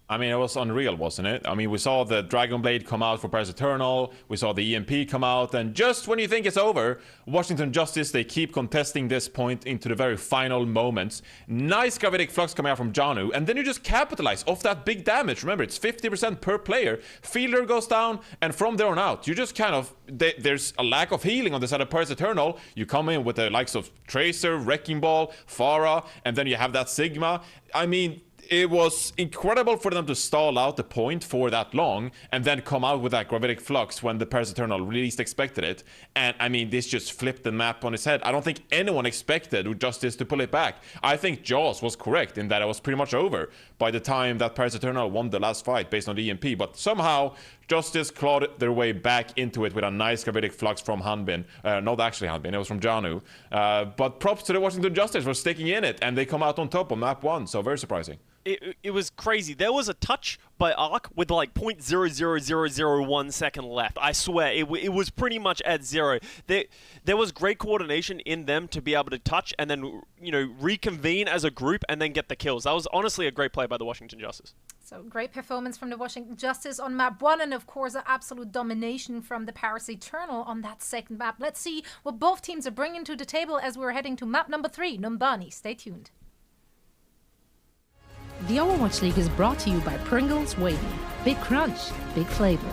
I mean, it was unreal, wasn't it? I mean, we saw the Dragon Blade come out for Paris Eternal, we saw the EMP come out, and just when you think it's over, Washington Justice, they keep contesting this point into the very final moments. Nice Gravitic Flux coming out from Janu, and then you just capitalize off that big damage. Remember, it's 50% per player. Fielder goes down, and from there on out, you just kind of... There's a lack of healing on the side of Paris Eternal. You come in with the likes of Tracer, Wrecking Ball, Pharah, and then you have that Sigma. I mean... It was incredible for them to stall out the point for that long and then come out with that Gravitic Flux when the Paris Eternal least expected it. And I mean, this just flipped the map on its head. I don't think anyone expected Justice to pull it back. I think Jaws was correct in that it was pretty much over by the time that Paris Eternal won the last fight based on the EMP. But somehow, Justice clawed their way back into it with a nice Gravitic Flux from Hanbin. Not actually Hanbin, it was from Janu. But props to the Washington Justice for sticking in it, and they come out on top on map 1, so very surprising. It was crazy. There was a touch by Arc with like 0.00001 second left. I swear, it was pretty much at zero. There was great coordination in them to be able to touch and then, you know, reconvene as a group and then get the kills. That was honestly a great play by the Washington Justice. So great performance from the Washington Justice on map 1, and of course an absolute domination from the Paris Eternal on that second map. Let's see what both teams are bringing to the table as we're heading to map number 3, Numbani. Stay tuned. The Overwatch League is brought to you by Pringles Wavy. Big crunch, big flavor.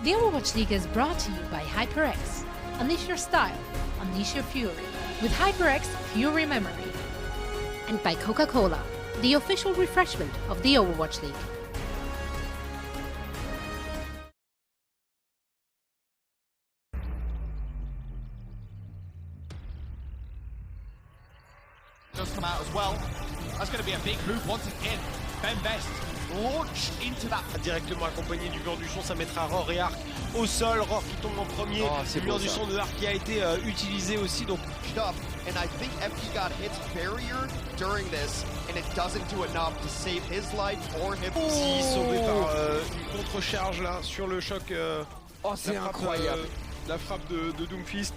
The Overwatch League is brought to you by HyperX. Unleash your style, unleash your fury. With HyperX Fury Memory. And by Coca-Cola, the official refreshment of the Overwatch League. Does come out as well. That's going to be a big move once again. Ben Best launch into that. Directement accompagné du mur du son, ça mettra Roar et Arc au sol. Roar qui tombe en premier. Le mur du son de Arc qui a été utilisé aussi. Donc and I think FP got hit barrier during this, and it doesn't do enough to save his life or him. Sauvé par une contre-charge là sur le choc. C'est incroyable. La frappe de Doomfist.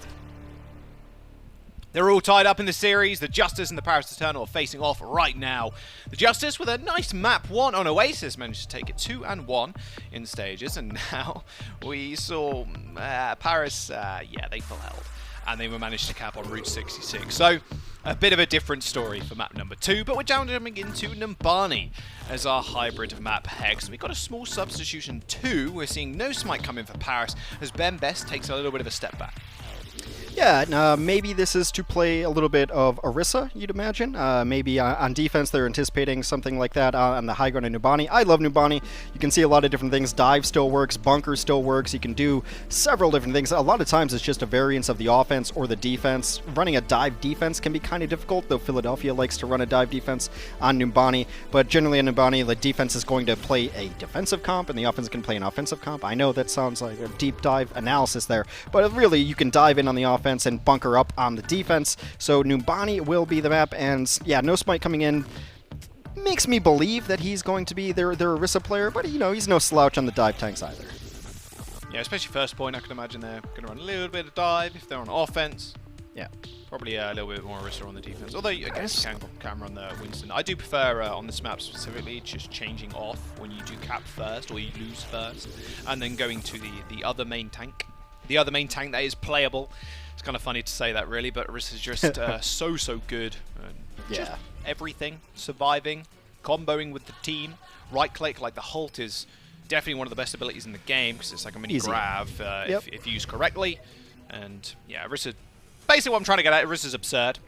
They're all tied up in the series. The Justice and the Paris Eternal are facing off right now. The Justice with a nice map 1 on Oasis managed to take it 2-1 in stages, and now we saw Paris, they fell held. And they were managed to cap on Route 66. So, a bit of a different story for map number 2, but we're jumping into Numbani as our hybrid map hex. We've got a small substitution too. We're seeing no smite come in for Paris as Ben Best takes a little bit of a step back. Yeah, maybe this is to play a little bit of Orisa, you'd imagine. Maybe on defense they're anticipating something like that on the high ground of Numbani. I love Numbani. You can see a lot of different things. Dive still works, bunker still works. You can do several different things. A lot of times it's just a variance of the offense or the defense. Running a dive defense can be kind of difficult, though Philadelphia likes to run a dive defense on Numbani. But generally on Numbani, the defense is going to play a defensive comp and the offense can play an offensive comp. I know that sounds like a deep dive analysis there, but really you can dive in on the offense and bunker up on the defense. So Numbani will be the map, and yeah, no smite coming in makes me believe that he's going to be their Orisa player, but you know, he's no slouch on the dive tanks either. Yeah, especially first point, I can imagine they're going to run a little bit of dive if they're on offense. Yeah. Probably a little bit more Orisa on the defense, although I guess you can run the Winston. I do prefer on this map specifically just changing off when you do cap first or you lose first, and then going to the other main tank. The other main tank that is playable. It's kind of funny to say that, really, but Orisa is just so good. Just everything, surviving, comboing with the team, right-click, like the Halt is definitely one of the best abilities in the game because it's like a mini grab if used correctly. And yeah, Orisa, basically what I'm trying to get at, Orisa's absurd.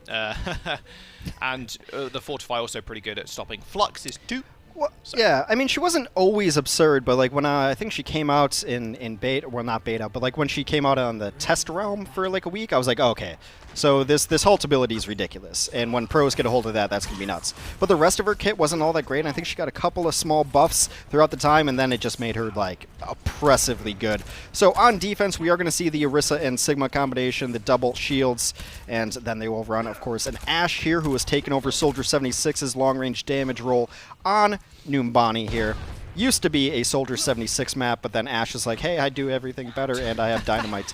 And the Fortify also pretty good at stopping fluxes too. Well, yeah, I mean, she wasn't always absurd, but like when I think she came out in beta, well, not beta, but like when she came out on the test realm for like a week, I was like, oh, okay, so this Halt ability is ridiculous, and when pros get a hold of that, that's gonna be nuts. But the rest of her kit wasn't all that great, and I think she got a couple of small buffs throughout the time, and then it just made her like oppressively good. So on defense, we are gonna see the Orisa and Sigma combination, the double shields, and then they will run, of course, an Ashe here who has taken over Soldier 76's long-range damage role on Numbani here. Used to be a Soldier 76 map, but then Ashe is like, hey, I do everything better and I have dynamite.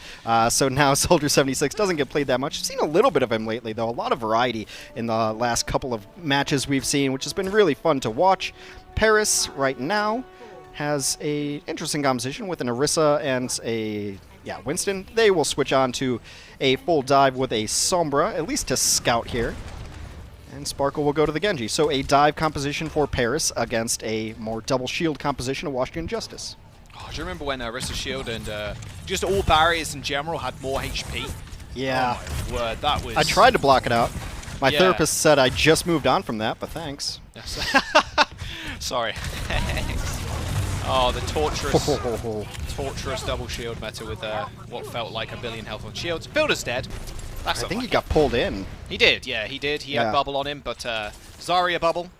So now Soldier 76 doesn't get played that much. I've seen a little bit of him lately, though. A lot of variety in the last couple of matches we've seen, which has been really fun to watch. Paris right now has a interesting composition with an Orisa and a Winston. They will switch on to a full dive with a Sombra, at least to scout here. And Sparkle will go to the Genji. So a dive composition for Paris against a more double shield composition of Washington Justice. Oh, do you remember when Orisa Shield and just all barriers in general had more HP? Yeah. Oh my word, that was... I tried to block it out. My therapist said I just moved on from that, but thanks. Yes. Sorry. Oh, the torturous double shield meta with what felt like 1 billion health on shields. Builder's dead. That's I think he got pulled in. He did, yeah, he did. He had bubble on him, but Zarya bubble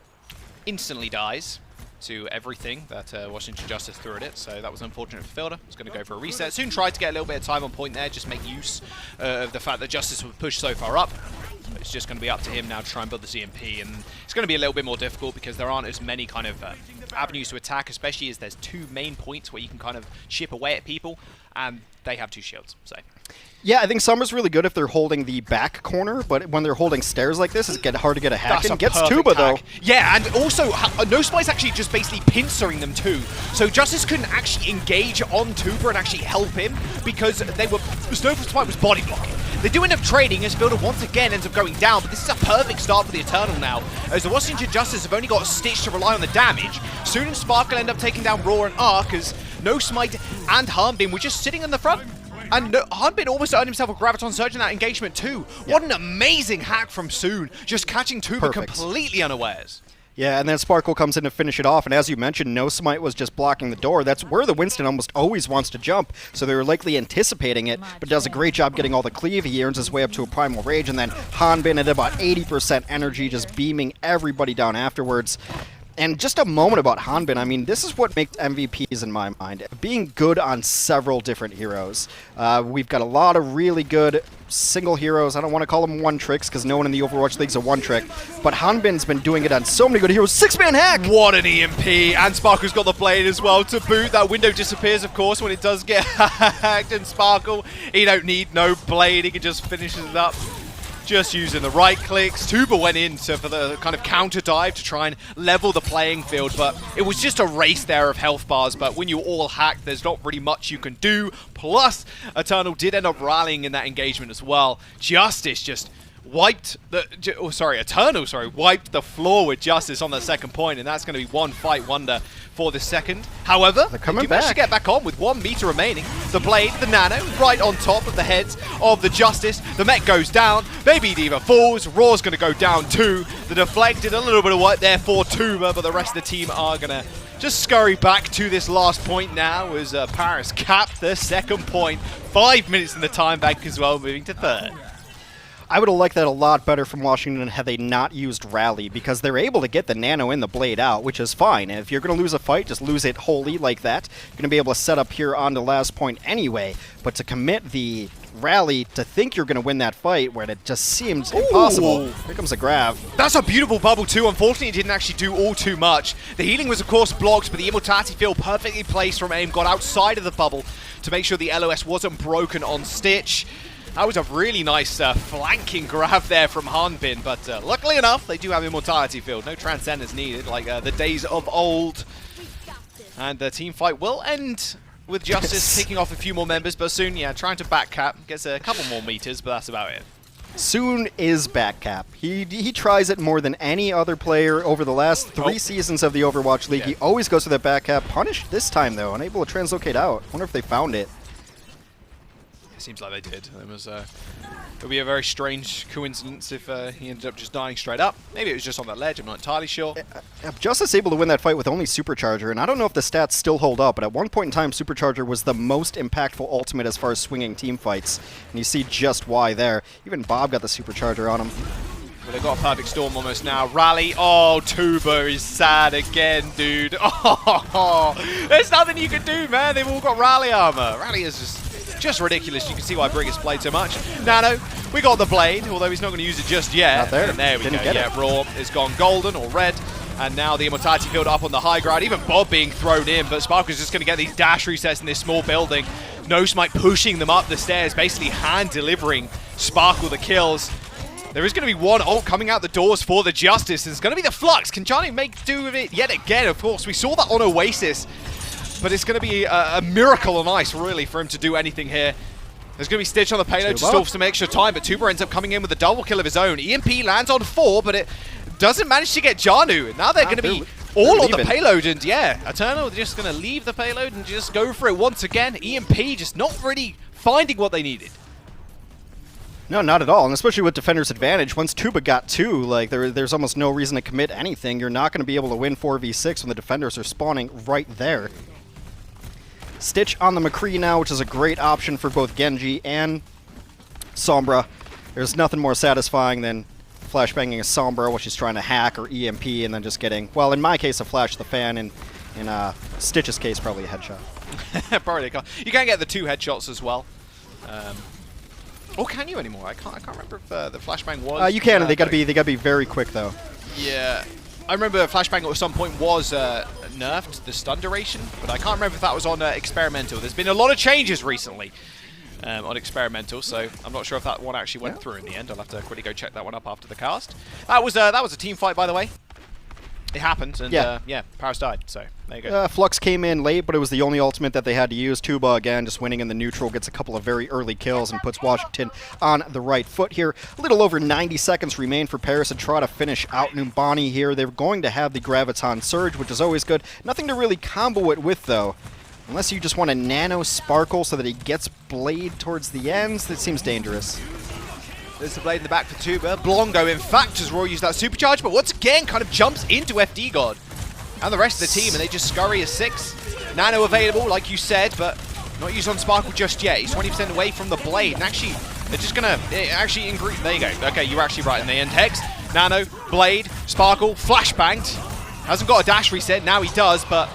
instantly dies to everything that Washington Justice threw at it, so that was unfortunate for Fielder. He's going to go for a reset. Soon tried to get a little bit of time on point there, just make use of the fact that Justice was pushed so far up. But it's just going to be up to him now to try and build the CMP, and it's going to be a little bit more difficult because there aren't as many kind of avenues to attack, especially as there's 2 main points where you can kind of chip away at people, and they have 2 shields, so... Yeah, I think Summer's really good if they're holding the back corner, but when they're holding stairs like this, it's hard to get a hack in. Gets Tuba, though. Yeah, and also, No Spy's actually just basically pincering them too. So Justice couldn't actually engage on Tuba and actually help him because No Spy was body blocking. They do end up trading as Builder once again ends up going down, but this is a perfect start for the Eternal now, as the Washington Justice have only got Stitch to rely on the damage. Soon Spark will end up taking down Raw and Arc as No Smite and Hanbin were just sitting in the front. And Hanbin almost earned himself a Graviton Surge in that engagement too. Yeah. What an amazing hack from Soon, just catching Tuba completely unawares. Yeah, and then Sparkle comes in to finish it off, and as you mentioned, No Smite was just blocking the door. That's where the Winston almost always wants to jump, so they were likely anticipating it, but does a great job getting all the cleave. He earns his way up to a Primal Rage, and then Hanbin at about 80% energy, just beaming everybody down afterwards. And just a moment about Hanbin, I mean, this is what makes MVPs in my mind. Being good on several different heroes. We've got a lot of really good single heroes. I don't want to call them one-tricks because no one in the Overwatch League's a one-trick. But Hanbin's been doing it on so many good heroes. 6-man hack! What an EMP! And Sparkle's got the blade as well to boot. That window disappears, of course, when it does get hacked. And Sparkle, he don't need no blade. He can just finish it up. Just using the right clicks. Tuba went in for the kind of counter dive to try and level the playing field, but it was just a race there of health bars. But when you all hack, there's not really much you can do. Plus, Eternal did end up rallying in that engagement as well. Justice just wiped Eternal wiped the floor with Justice on that second point, and that's going to be one fight wonder for the second. However, they managed to get back on with 1 meter remaining. The blade, the nano, right on top of the heads of the Justice. The mech goes down. Baby Diva falls. Raw's going to go down too. The deflect did a little bit of work there for Tuba, but the rest of the team are going to just scurry back to this last point now as Paris capped the second point. 5 minutes in the time bank as well, moving to third. I would have liked that a lot better from Washington had they not used Rally, because they're able to get the nano and the blade out, which is fine. And if you're going to lose a fight, just lose it wholly like that. You're going to be able to set up here on the last point anyway. But to commit the Rally to think you're going to win that fight when it just seems impossible. Here comes a grab. That's a beautiful bubble too. Unfortunately, it didn't actually do all too much. The healing was of course blocked, but the Immortality field perfectly placed from AIM got outside of the bubble to make sure the LOS wasn't broken on Stitch. That was a really nice flanking grab there from Hanbin, but luckily enough, they do have Immortality field. No Transcendence needed, like the days of old. And the team fight will end with Justice picking off a few more members, but Soon, yeah, trying to back cap. Gets a couple more meters, but that's about it. Soon is back cap. He tries it more than any other player over the last 3 seasons of the Overwatch League. Yeah. He always goes to that back cap. Punished this time, though, unable to translocate out. Wonder if they found it. It seems like they did. It was it'll be a very strange coincidence if he ended up just dying straight up. Maybe it was just on that ledge, I'm not entirely sure. Justice able to win that fight with only Supercharger, and I don't know if the stats still hold up, but at one point in time, Supercharger was the most impactful ultimate as far as swinging team fights, and you see just why there. Even Bob got the Supercharger on him. Well, they've got a perfect storm almost now. Rally. Oh, Tuba is sad again, dude. Oh, there's nothing you can do, man. They've all got Rally armor. Rally is just ridiculous. You can see why Brig has played so much. Nano, we got the blade, although he's not going to use it just yet. Not there. And there we Didn't go. Yeah, Raw is gone golden or red. And now the Immortality field up on the high ground. Even Bob being thrown in, but Sparkle's just going to get these dash resets in this small building. No Smite pushing them up the stairs, basically hand-delivering Sparkle the kills. There is going to be one ult coming out the doors for the Justice. It's going to be the Flux. Can Johnny make do with it yet again? Of course, we saw that on Oasis. But it's going to be a miracle on ice, really, for him to do anything here. There's going to be Stitch on the payload to solve some extra time, but Tuba ends up coming in with a double kill of his own. EMP lands on 4, but it doesn't manage to get Janu. And now they're going to be all on the payload, and yeah, Eternal just going to leave the payload and just go for it once again. EMP just not really finding what they needed. No, not at all, and especially with Defender's advantage. Once Tuba got 2, like there's almost no reason to commit anything. You're not going to be able to win 4v6 when the Defenders are spawning right there. Stitch on the McCree now, which is a great option for both Genji and Sombra. There's nothing more satisfying than flashbanging a Sombra while she's trying to hack or EMP and then just getting, well, in my case, a Flash to the Fan, and in Stitch's case, probably a headshot. Probably. You can get the 2 headshots as well. Or can you anymore? I can't remember if the flashbang was. You can, and they gotta be very quick though. Yeah. I remember flashbang at some point was nerfed, the stun duration, but I can't remember if that was on experimental. There's been a lot of changes recently. on experimental, so I'm not sure if that one actually went through in the end. I'll have to quickly go check that one up after the cast. That was a team fight, by the way. It happened, and yeah, Paris died, so there you go. Flux came in late, but it was the only ultimate that they had to use. Tuba, again, just winning in the neutral, gets a couple of very early kills and puts Washington on the right foot here. A little over 90 seconds remain for Paris to try to finish out Numbani here. They're going to have the Graviton Surge, which is always good. Nothing to really combo it with, though. Unless you just want to nano Sparkle so that he gets Blade towards the ends, that seems dangerous. There's the Blade in the back for Tuba. Blongo, in fact, has Roy used that supercharge, but once again kind of jumps into FD God and the rest of the team, and they just scurry a 6. Nano available, like you said, but not used on Sparkle just yet. He's 20% away from the Blade, and actually, they're just gonna actually increase. There you go. Okay, you're actually right in the end. Hex, Nano, Blade, Sparkle, flashbanged. Hasn't got a dash reset. Now he does, but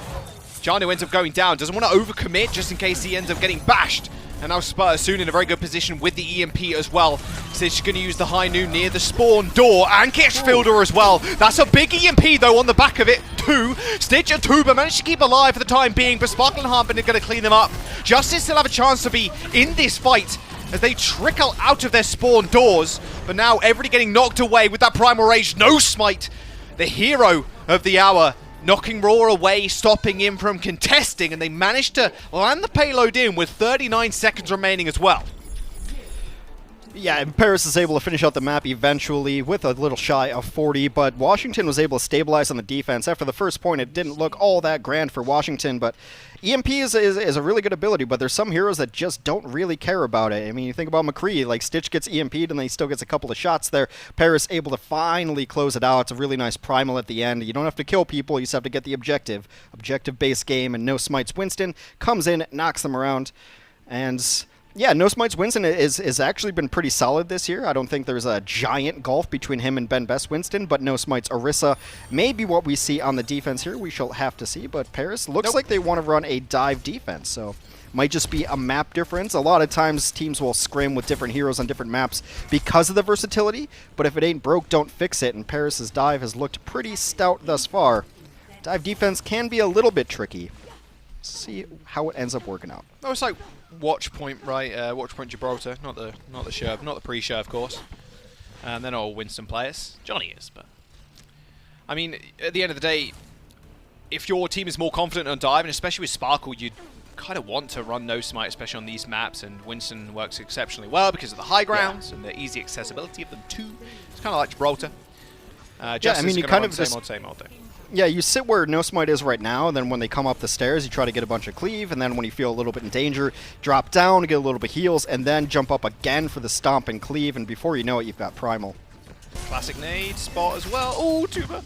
Jano ends up going down. Doesn't want to overcommit just in case he ends up getting bashed. And now soon in a very good position with the EMP as well. Stitch is going to use the high noon near the spawn door and catch Fielder as well. That's a big EMP though on the back of it too. Stitch and Tuba managed to keep alive for the time being, but Sparkle and Harpin are going to clean them up. Justice still have a chance to be in this fight as they trickle out of their spawn doors. But now everybody getting knocked away with that Primal Rage. No Smite, the hero of the hour, knocking Raw away, stopping him from contesting, and they managed to land the payload in with 39 seconds remaining as well. Yeah, and Paris is able to finish out the map eventually with a little shy of 40, but Washington was able to stabilize on the defense. After the first point, it didn't look all that grand for Washington, but EMP is a really good ability, but there's some heroes that just don't really care about it. I mean, you think about McCree, like Stitch gets EMP'd and then he still gets a couple of shots there. Paris able to finally close it out. It's a really nice primal at the end. You don't have to kill people, you just have to get the objective. Objective-based game, and No Smites Winston comes in, knocks them around, and yeah, No Smites Winston is actually been pretty solid this year. I don't think there's a giant gulf between him and Ben Best Winston, but No Smites Orisa may be what we see on the defense here. We shall have to see, but Paris looks like they want to run a dive defense, so might just be a map difference. A lot of times teams will scrim with different heroes on different maps because of the versatility, but if it ain't broke, don't fix it, and Paris's dive has looked pretty stout thus far. Dive defense can be a little bit tricky. See how it ends up working out. Oh, it's like Watch Point, right? Watch Point Gibraltar, not the Sherv, not the pre-Sherv, of course. And they're not all Winston players. Johnny is, but I mean, at the end of the day, if your team is more confident on dive, and especially with Sparkle, you'd kind of want to run No Smite, especially on these maps. And Winston works exceptionally well because of the high grounds and the easy accessibility of them too. It's kind of like Gibraltar. Yeah, I mean, you kind of same old. Yeah, you sit where No Smite is right now, and then when they come up the stairs, you try to get a bunch of cleave, and then when you feel a little bit in danger, drop down, get a little bit heals, and then jump up again for the stomp and cleave, and before you know it, you've got Primal. Classic nade spot as well. Oh, Tuba.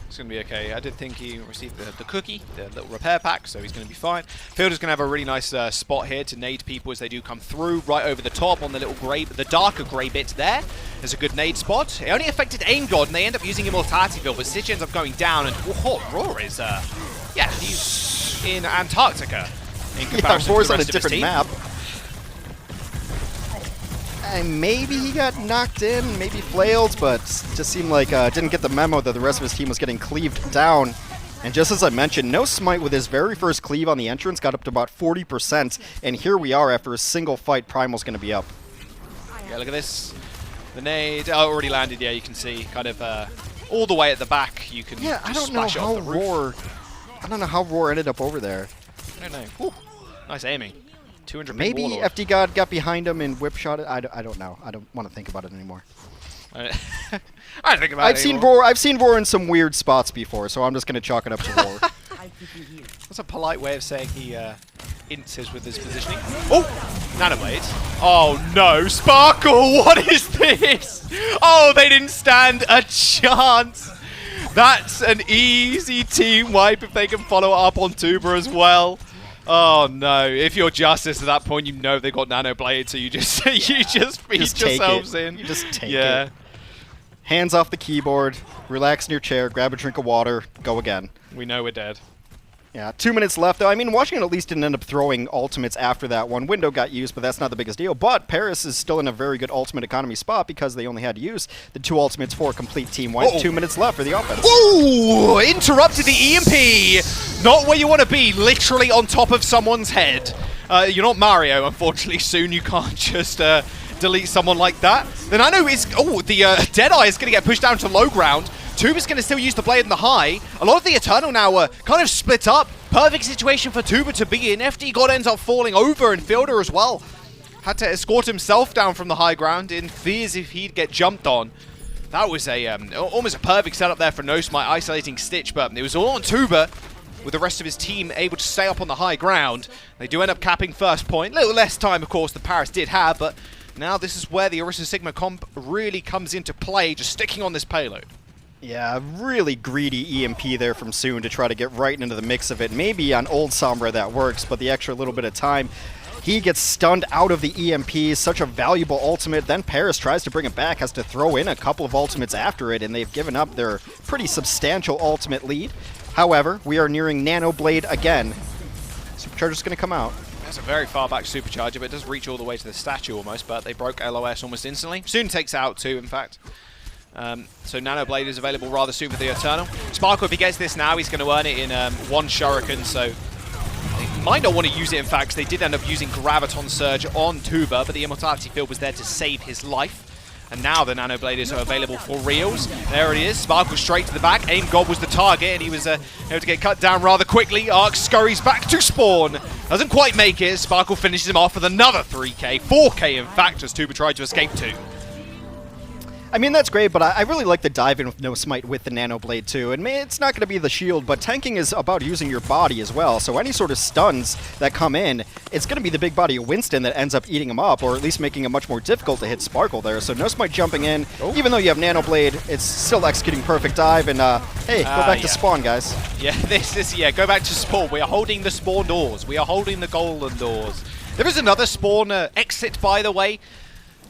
It's going to be okay. I did think he received the cookie, the little repair pack, so he's going to be fine. Fielder's going to have a really nice spot here to nade people as they do come through, right over the top on the little grey, the darker grey bit there. There's a good nade spot. It only affected Aim God, and they end up using Immortality Build, but Stitch ends up going down, and Roar is, yeah, he's in Antarctica in comparison to Roar's the on a rest of his different team. map. And maybe he got knocked in, maybe flailed, but just seemed like didn't get the memo that the rest of his team was getting cleaved down. And just as I mentioned, No Smite with his very first cleave on the entrance got up to about 40%, and here we are after a single fight. Primal's going to be up. Yeah, look at this. The nade already landed. Yeah, you can see kind of all the way at the back. You can I don't know how Roar. I don't know how Roar ended up over there. I don't know. Whew. Nice aiming. 200 Maybe Warlord. FD God got behind him and whip shot it. I don't know. I don't want to think about it anymore. I don't think about it I've seen Roar in some weird spots before, so I'm just going to chalk it up to Roar. That's a polite way of saying he ints with his positioning. Oh! Nanoblade. Oh no, Sparkle! What is this? Oh, they didn't stand a chance! That's an easy team wipe if they can follow up on Tuba as well. Oh no, if you're Justice at that point, you know they got Nanoblade, so you just feed yourselves in. You just take it. Hands off the keyboard, relax in your chair, grab a drink of water, go again. We know we're dead. Yeah, 2 minutes left, though. I mean, Washington at least didn't end up throwing ultimates after that one. Window got used, but that's not the biggest deal. But Paris is still in a very good ultimate economy spot because they only had to use the 2 ultimates for a complete team wipe. 2 minutes left for the offense. Ooh! Interrupted the EMP! Not where you want to be, literally on top of someone's head. You're not Mario, unfortunately. Soon you can't just delete someone like that. The Nano is... Oh, the Deadeye is going to get pushed down to low ground. Tuba's going to still use the blade in the high. A lot of the Eternal now kind of split up. Perfect situation for Tuba to be in. FD God ends up falling over, and Fielder as well had to escort himself down from the high ground in fears if he'd get jumped on. That was a almost a perfect setup there for Nosmite, isolating Stitch, but it was all on Tuba, with the rest of his team able to stay up on the high ground. They do end up capping first point. A little less time, of course, than Paris did have, but now this is where the Orisa Sigma comp really comes into play, just sticking on this payload. Yeah, really greedy EMP there from Soon to try to get right into the mix of it. Maybe on old Sombra that works, but the extra little bit of time. He gets stunned out of the EMP, such a valuable ultimate. Then Paris tries to bring it back, has to throw in a couple of ultimates after it, and they've given up their pretty substantial ultimate lead. However, we are nearing Nano Blade again. Supercharger's going to come out. That's a very far back Supercharger, but it does reach all the way to the statue almost, but they broke LOS almost instantly. Soon takes out two, in fact. So Nano Blade is available rather soon for the Eternal. Sparkle, if he gets this now, he's going to earn it in one Shuriken, so they might not want to use it, in fact, because they did end up using Graviton Surge on Tuba, but the Immortality Field was there to save his life. And now the Nano Blade is available for reals. There it is. Sparkle straight to the back. Aim God was the target, and he was able to get cut down rather quickly. Arc scurries back to spawn. Doesn't quite make it. Sparkle finishes him off with another 3k. 4k, in fact, as Tuba tried to escape too. I mean, that's great, but I really like the dive in with No Smite with the Nano Blade too. And it's not going to be the shield, but tanking is about using your body as well. So any sort of stuns that come in, it's going to be the big body of Winston that ends up eating him up, or at least making it much more difficult to hit Sparkle there. So No Smite jumping in, even though you have Nano Blade, it's still executing perfect dive. And hey, go back to spawn, guys. Yeah, go back to spawn. We are holding the spawn doors. We are holding the golden doors. There is another spawn exit, by the way.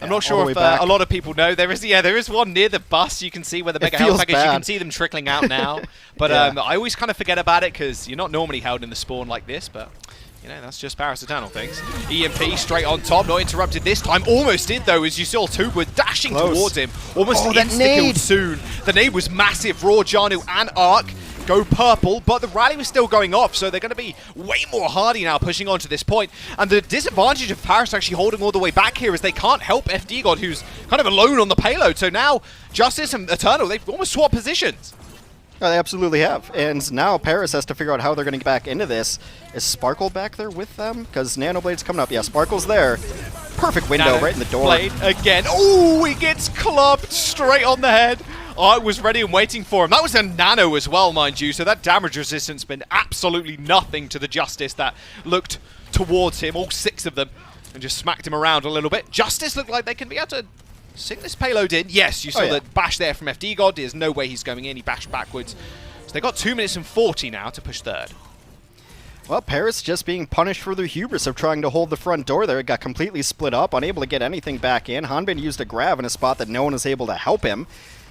I'm not sure if a lot of people know. There is one near the bus. You can see where the mega health package. You can see them trickling out now. But I always kind of forget about it because you're not normally held in the spawn like this. But you know, that's just Paris Eternal things. EMP straight on top, not interrupted this time. Almost did though, as you saw Tuba dashing towards him. Almost insta-killed soon. The nade was massive. Raw, Janu, and Arc go purple, but the rally was still going off, so they're going to be way more hardy now pushing on to this point. And the disadvantage of Paris actually holding all the way back here is they can't help FD God, who's kind of alone on the payload. So now Justice and Eternal, they've almost swapped positions. Oh, they absolutely have. And now Paris has to figure out how they're going to get back into this. Is Sparkle back there with them? Because Nano Blade's coming up. Yeah, Sparkle's there. Perfect window right in the door. Blade again. Oh, he gets clubbed straight on the head. I was ready and waiting for him. That was a nano as well, mind you, so that damage resistance been absolutely nothing to the Justice that looked towards him, all 6 of them, and just smacked him around a little bit. Justice looked like they can be able to sink this payload in. Yes, you saw the bash there from FD God. There's no way he's going in. He bashed backwards. So they got 2 minutes and 40 now to push third. Well, Paris just being punished for their hubris of trying to hold the front door there. It got completely split up, unable to get anything back in. Hanbin used a grab in a spot that no one was able to help him.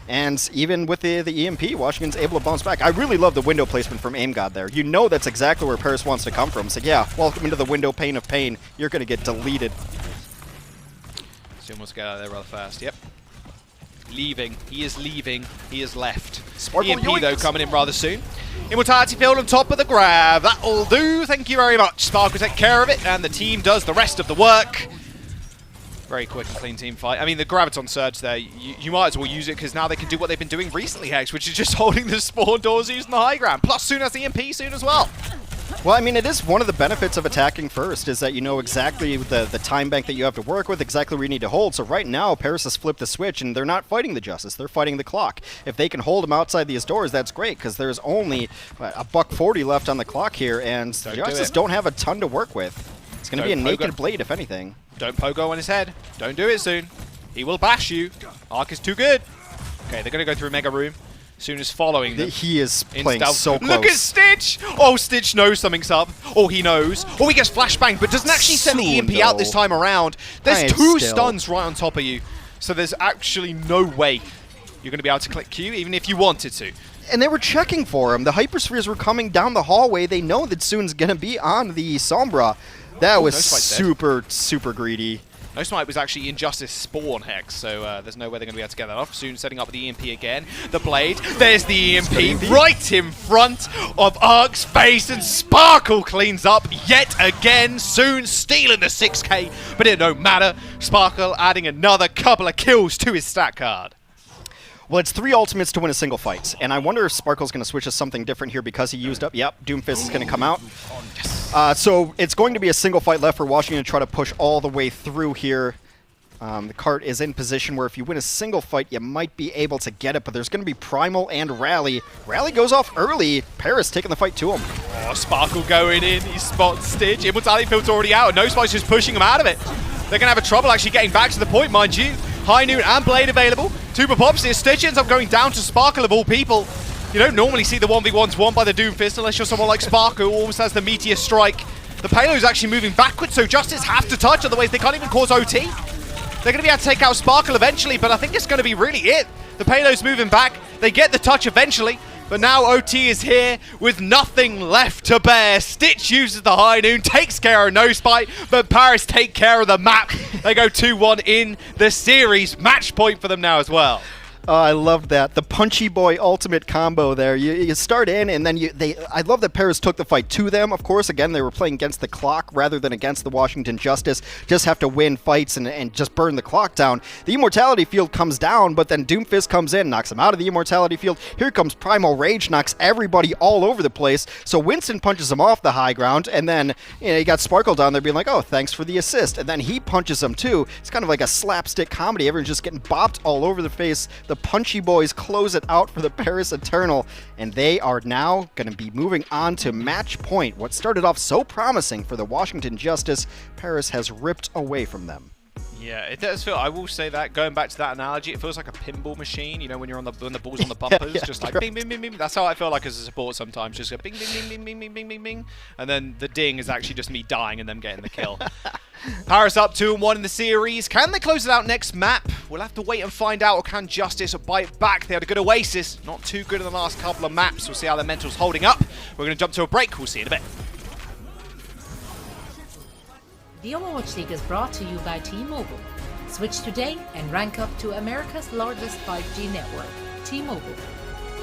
And even with the EMP, Washington's able to bounce back. I really love the window placement from Aim God there. You know that's exactly where Paris wants to come from. So yeah, welcome into the window pane of pain. You're going to get deleted. Soon wants to get out of there rather fast. Yep. Leaving. He is leaving. He is left. Sparkle EMP, though, coming in rather soon. Immortality Field on top of the grab. That'll do. Thank you very much. Spark will take care of it, and the team does the rest of the work. Very quick and clean team fight. I mean, the Graviton Surge there, you might as well use it because now they can do what they've been doing recently, Hex, which is just holding the spawn doors using the high ground. Plus, soon as the EMP soon as well. Well, I mean, it is one of the benefits of attacking first is that you know exactly the time bank that you have to work with, exactly where you need to hold. So right now, Paris has flipped the switch, and they're not fighting the Justice. They're fighting the clock. If they can hold them outside these doors, that's great, because there's only a $140 left on the clock here, and the Justice don't have a ton to work with. It's going to be a naked blade, if anything. Don't pogo on his head. Don't do it soon. He will bash you. Arc is too good. Okay, they're going to go through Mega Room. Soon as following them. He is playing so close. Look at Stitch! Oh, Stitch knows something's up. Oh, he knows. Oh, he gets flashbang, but doesn't actually send the EMP out this time around. There's 2 stuns right on top of you. So there's actually no way you're going to be able to click Q, even if you wanted to. And they were checking for him. The Hyperspheres were coming down the hallway. They know that Soon's going to be on the Sombra. That was super, super greedy. No Smite was actually Injustice spawn Hex, so there's no way they're going to be able to get that off. Soon setting up with the EMP again. The Blade, there's the EMP right in front of Ark's face, and Sparkle cleans up yet again. Soon stealing the 6k, but it don't matter. Sparkle adding another couple of kills to his stat card. Well, it's 3 ultimates to win a single fight, and I wonder if Sparkle's going to switch to something different here because he used up. Yep, Doomfist is going to come out. So it's going to be a single fight left for Washington to try to push all the way through here. The cart is in position where if you win a single fight, you might be able to get it, but there's going to be Primal and Rally. Rally goes off early. Paris taking the fight to him. Oh, Sparkle going in. He spots Stitch. Immortality Field's already out. No Smite's just pushing him out of it. They're going to have a trouble actually getting back to the point, mind you. High Noon and Blade available. Tuber pops here. Stitch ends up going down to Sparkle of all people. You don't normally see the 1v1s won by the Doomfist unless you're someone like Sparkle who almost has the Meteor Strike. The payload's actually moving backwards, so Justice have to touch, otherwise they can't even cause OT. They're going to be able to take out Sparkle eventually, but I think it's going to be really it. The payload's moving back. They get the touch eventually, but now OT is here with nothing left to bear. Stitch uses the High Noon, takes care of No Spite, but Paris take care of the map. They go 2-1 in the series. Match point for them now as well. I love that. The Punchy Boy ultimate combo there. You start in, and then I love that Paris took the fight to them. Of course, again, they were playing against the clock rather than against the Washington Justice. Just have to win fights and just burn the clock down. The Immortality Field comes down, but then Doomfist comes in, knocks him out of the Immortality Field. Here comes Primal Rage, knocks everybody all over the place. So Winston punches him off the high ground, and then you got Sparkle down there being like, oh, thanks for the assist. And then he punches him too. It's kind of like a slapstick comedy. Everyone's just getting bopped all over the face. The Punchy Boys close it out for the Paris Eternal, and they are now going to be moving on to match point. What started off so promising for the Washington Justice, Paris has ripped away from them. Yeah, it does feel, I will say that, going back to that analogy, it feels like a pinball machine, you know, when you're on the ball's on the bumpers, yeah, just like right. bing, bing, bing, bing. That's how I feel like as a support sometimes, just go bing, bing, bing, bing, bing, bing, bing, bing, bing, and then the ding is actually just me dying and them getting the kill. Paris up 2-1 in the series. Can they close it out next map? We'll have to wait and find out, or can Justice bite back? They had a good Oasis, not too good in the last couple of maps. We'll see how their mental's holding up. We're going to jump to a break. We'll see you in a bit. The Overwatch League is brought to you by T-Mobile. Switch today and rank up to America's largest 5G network, T-Mobile.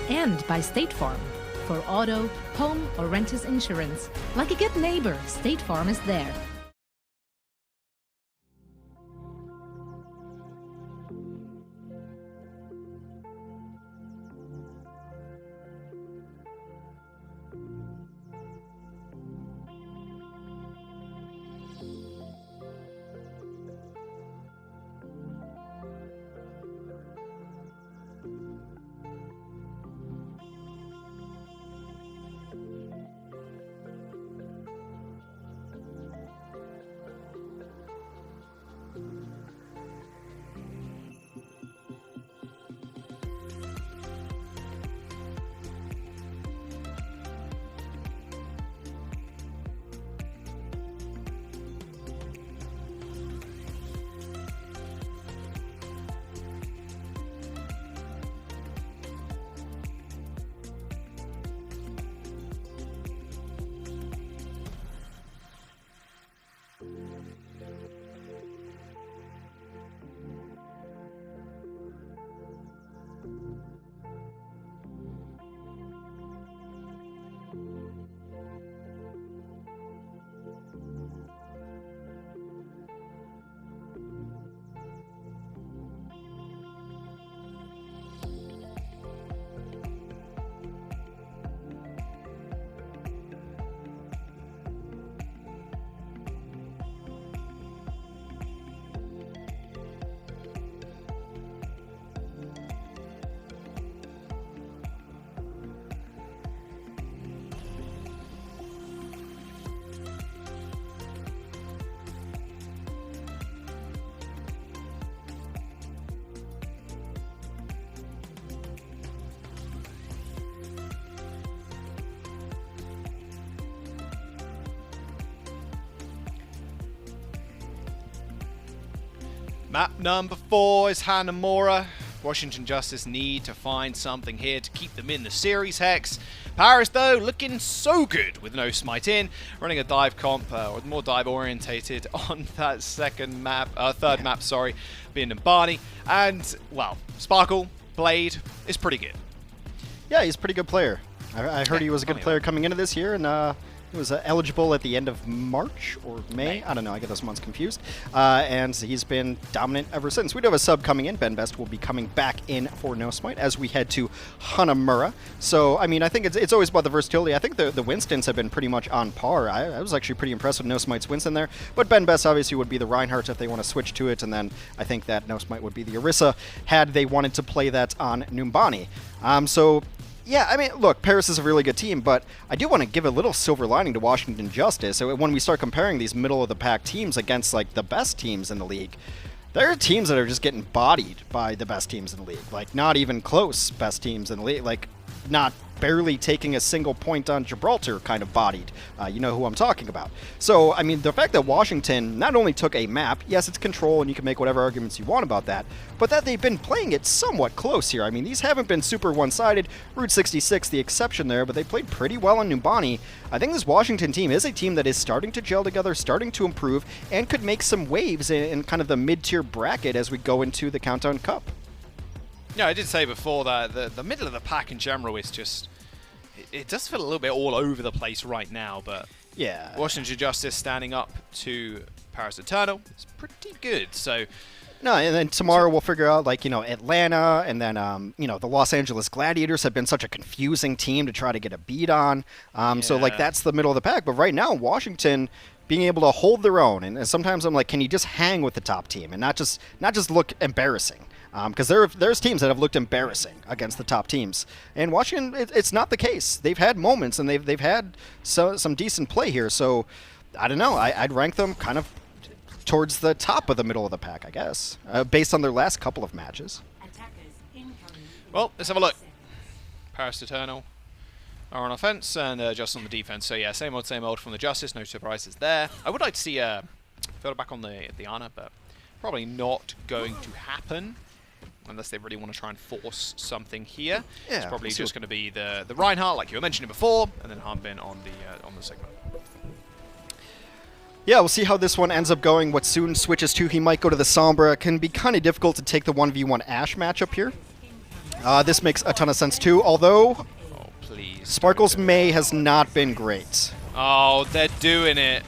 And by State Farm. For auto, home, or renters insurance. Like a good neighbor, State Farm is there. Map number 4 is Hanamura. Washington Justice need to find something here to keep them in the series, Hex. Paris, though, looking so good with no smite in, running a dive comp, or more dive orientated on that third map, being Numbani. And, well, Sparkle, Blade is pretty good. Yeah, he's a pretty good player. I heard he was a good player coming into this year, and he was eligible at the end of March or May. I don't know. I get those months confused. And he's been dominant ever since. We do have a sub coming in. Ben Best will be coming back in for No Smite as we head to Hanamura. So, I mean, I think it's always about the versatility. I think the Winstons have been pretty much on par. I was actually pretty impressed with No Smite's Winston there. But Ben Best obviously would be the Reinhardt if they want to switch to it. And then I think that No Smite would be the Orisa had they wanted to play that on Numbani. Yeah, I mean, look, Paris is a really good team, but I do want to give a little silver lining to Washington Justice. So when we start comparing these middle-of-the-pack teams against, like, the best teams in the league, there are teams that are just getting bodied by the best teams in the league. Like, not even close best teams in the league. Like, not barely taking a single point on Gibraltar kind of bodied. You know who I'm talking about. So, I mean, the fact that Washington not only took a map, yes, it's control, and you can make whatever arguments you want about that, but that they've been playing it somewhat close here. I mean, these haven't been super one-sided. Route 66, the exception there, but they played pretty well on Numbani. I think this Washington team is a team that is starting to gel together, starting to improve, and could make some waves in kind of the mid-tier bracket as we go into the Countdown Cup. Yeah, I did say before that the middle of the pack in general is just... It does feel a little bit all over the place right now, but yeah, Washington Justice standing up to Paris Eternal is pretty good. So no, and then tomorrow we'll figure out, like, you know, Atlanta, and then the Los Angeles Gladiators have been such a confusing team to try to get a beat on. So like that's the middle of the pack. But right now, Washington being able to hold their own, and sometimes I'm like, can you just hang with the top team and not just look embarrassing? Because there's teams that have looked embarrassing against the top teams, and Washington, it's not the case. They've had moments, and they've had some decent play here. So I don't know. I'd rank them kind of towards the top of the middle of the pack, I guess, based on their last couple of matches. Well, let's have a look. Paris Eternal are on offense and just on the defense. So yeah, same old from the Justice. No surprises there. I would like to see Filter back on the Ana, but probably not going to happen. Unless they really want to try and force something here. Yeah, it's probably just going to be the Reinhardt, like you were mentioning before, and then Hanbin on the Sigma. Yeah, we'll see how this one ends up going. What soon switches to, he might go to the Sombra. It can be kind of difficult to take the 1v1 Ashe matchup here. This makes a ton of sense too, although Sparkle's May has not been great. Oh, they're doing it.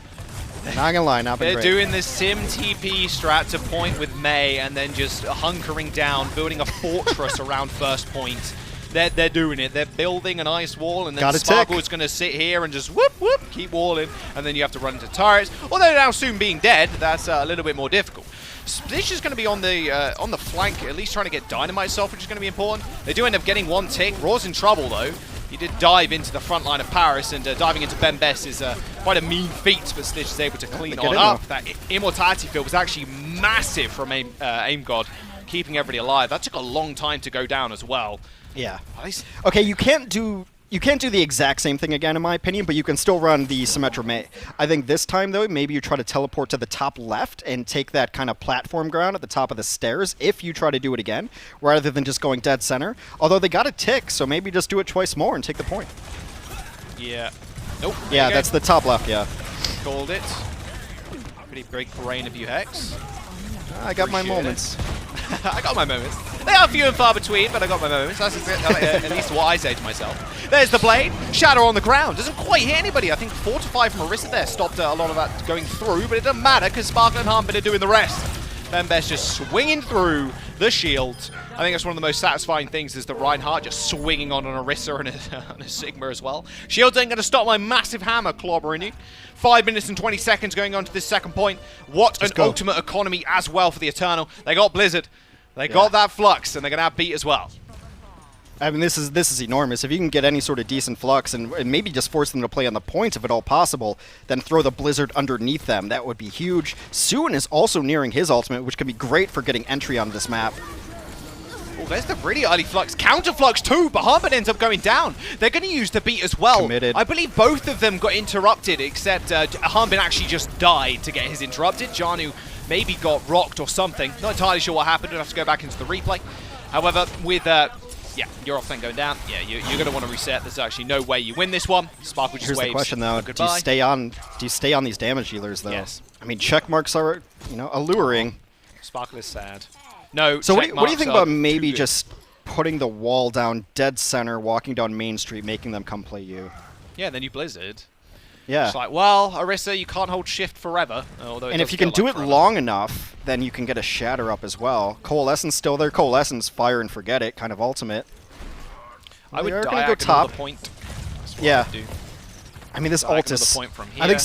Not gonna lie, not been great. They're doing the Sim TP strat to point with May and then just hunkering down, building a fortress around first point. They're doing it. They're building an ice wall, and then Sparkle is going to sit here and just whoop, whoop, keep walling, and then you have to run into turrets. Although now soon being dead, that's a little bit more difficult. Splish is going to be on the flank, at least trying to get Dynamite off, which is going to be important. They do end up getting one tick. Raw's in trouble, though. He did dive into the front line of Paris, and diving into Ben Best is quite a mean feat, but Stitch is able to clean on up. That Immortality field was actually massive from Aim God, keeping everybody alive. That took a long time to go down as well. Yeah. Okay, you can't do the exact same thing again, in my opinion, but you can still run the Symmetra May. I think this time, though, maybe you try to teleport to the top left and take that kind of platform ground at the top of the stairs if you try to do it again, rather than just going dead center. Although they got a tick, so maybe just do it twice more and take the point. Yeah. Nope. Yeah, that's the top left, yeah. Called it. Pretty big brain of you, Hex. I got my moments. I got my moments. They are few and far between, but I got my moments. That's at least what I say to myself. There's the blade. Shadow on the ground. Doesn't quite hit anybody. I think 4 to 5 from Orisa there stopped a lot of that going through, but it doesn't matter because Sparkle and Hanbin are doing the rest. Ben Best just swinging through the shield. I think that's one of the most satisfying things is the Reinhardt just swinging on an Orisa and a Sigma as well. Shields ain't going to stop my massive hammer clobbering you. 5 minutes and 20 seconds going on to this second point. What an ultimate economy as well for the Eternal. They got Blizzard. They got that Flux, and they're going to have Beat as well. I mean, this is enormous. If you can get any sort of decent Flux and maybe just force them to play on the point if at all possible, then throw the Blizzard underneath them, that would be huge. Soon is also nearing his ultimate, which can be great for getting entry on this map. Oh, there's the really early Flux. Counter Flux too, but Hanbin ends up going down. They're going to use the Beat as well. Committed. I believe both of them got interrupted, except Hanbin actually just died to get his interrupted. Janu maybe got rocked or something. Not entirely sure what happened. We'll have to go back into the replay. However, with your off lane going down, you're going to want to reset. There's actually no way you win this one. Sparkle just waves. Here's the question, though. Do you stay on these damage dealers, though? Yes. I mean, check marks are, alluring. Sparkle is sad. No. So what do you think about maybe just putting the wall down dead center, walking down Main Street, making them come play you? Yeah, then you Blizzard. Yeah. It's like, well, Orisa, you can't hold shift forever. And if you can do it long enough, then you can get a Shatter up as well. Coalescence still there. Coalescence, fire and forget it, kind of ultimate. I would go top. The point. Yeah. I, I mean, this ult is... point from here.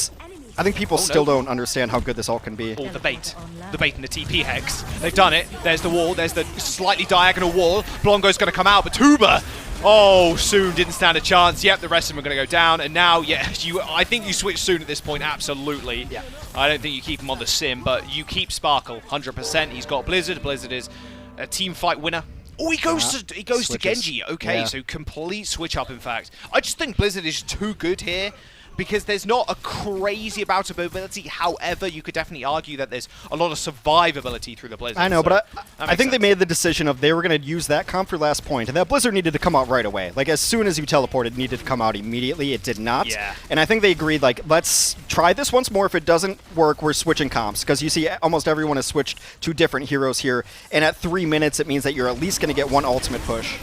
I think people still don't understand how good this ult can be. Oh, the bait. The bait and the TP hex. They've done it. There's the wall. There's the slightly diagonal wall. Blongo's going to come out, but Tuba... Oh, Soon didn't stand a chance. Yep, the rest of them are going to go down. And now, I think you switch Soon at this point, absolutely. Yeah. I don't think you keep him on the sim, but you keep Sparkle, 100%. He's got Blizzard. Blizzard is a team fight winner. Oh, he goes to Genji. Okay, so complete switch up, in fact. I just think Blizzard is too good here, because there's not a crazy amount of mobility. However, you could definitely argue that there's a lot of survivability through the Blizzard. I know, but I think they made the decision of they were going to use that comp for last point, and that Blizzard needed to come out right away. Like, as soon as you teleported, it needed to come out immediately. It did not. Yeah. And I think they agreed, like, let's try this once more. If it doesn't work, we're switching comps, because you see almost everyone has switched to different heroes here, and at 3 minutes, it means that you're at least going to get one ultimate push.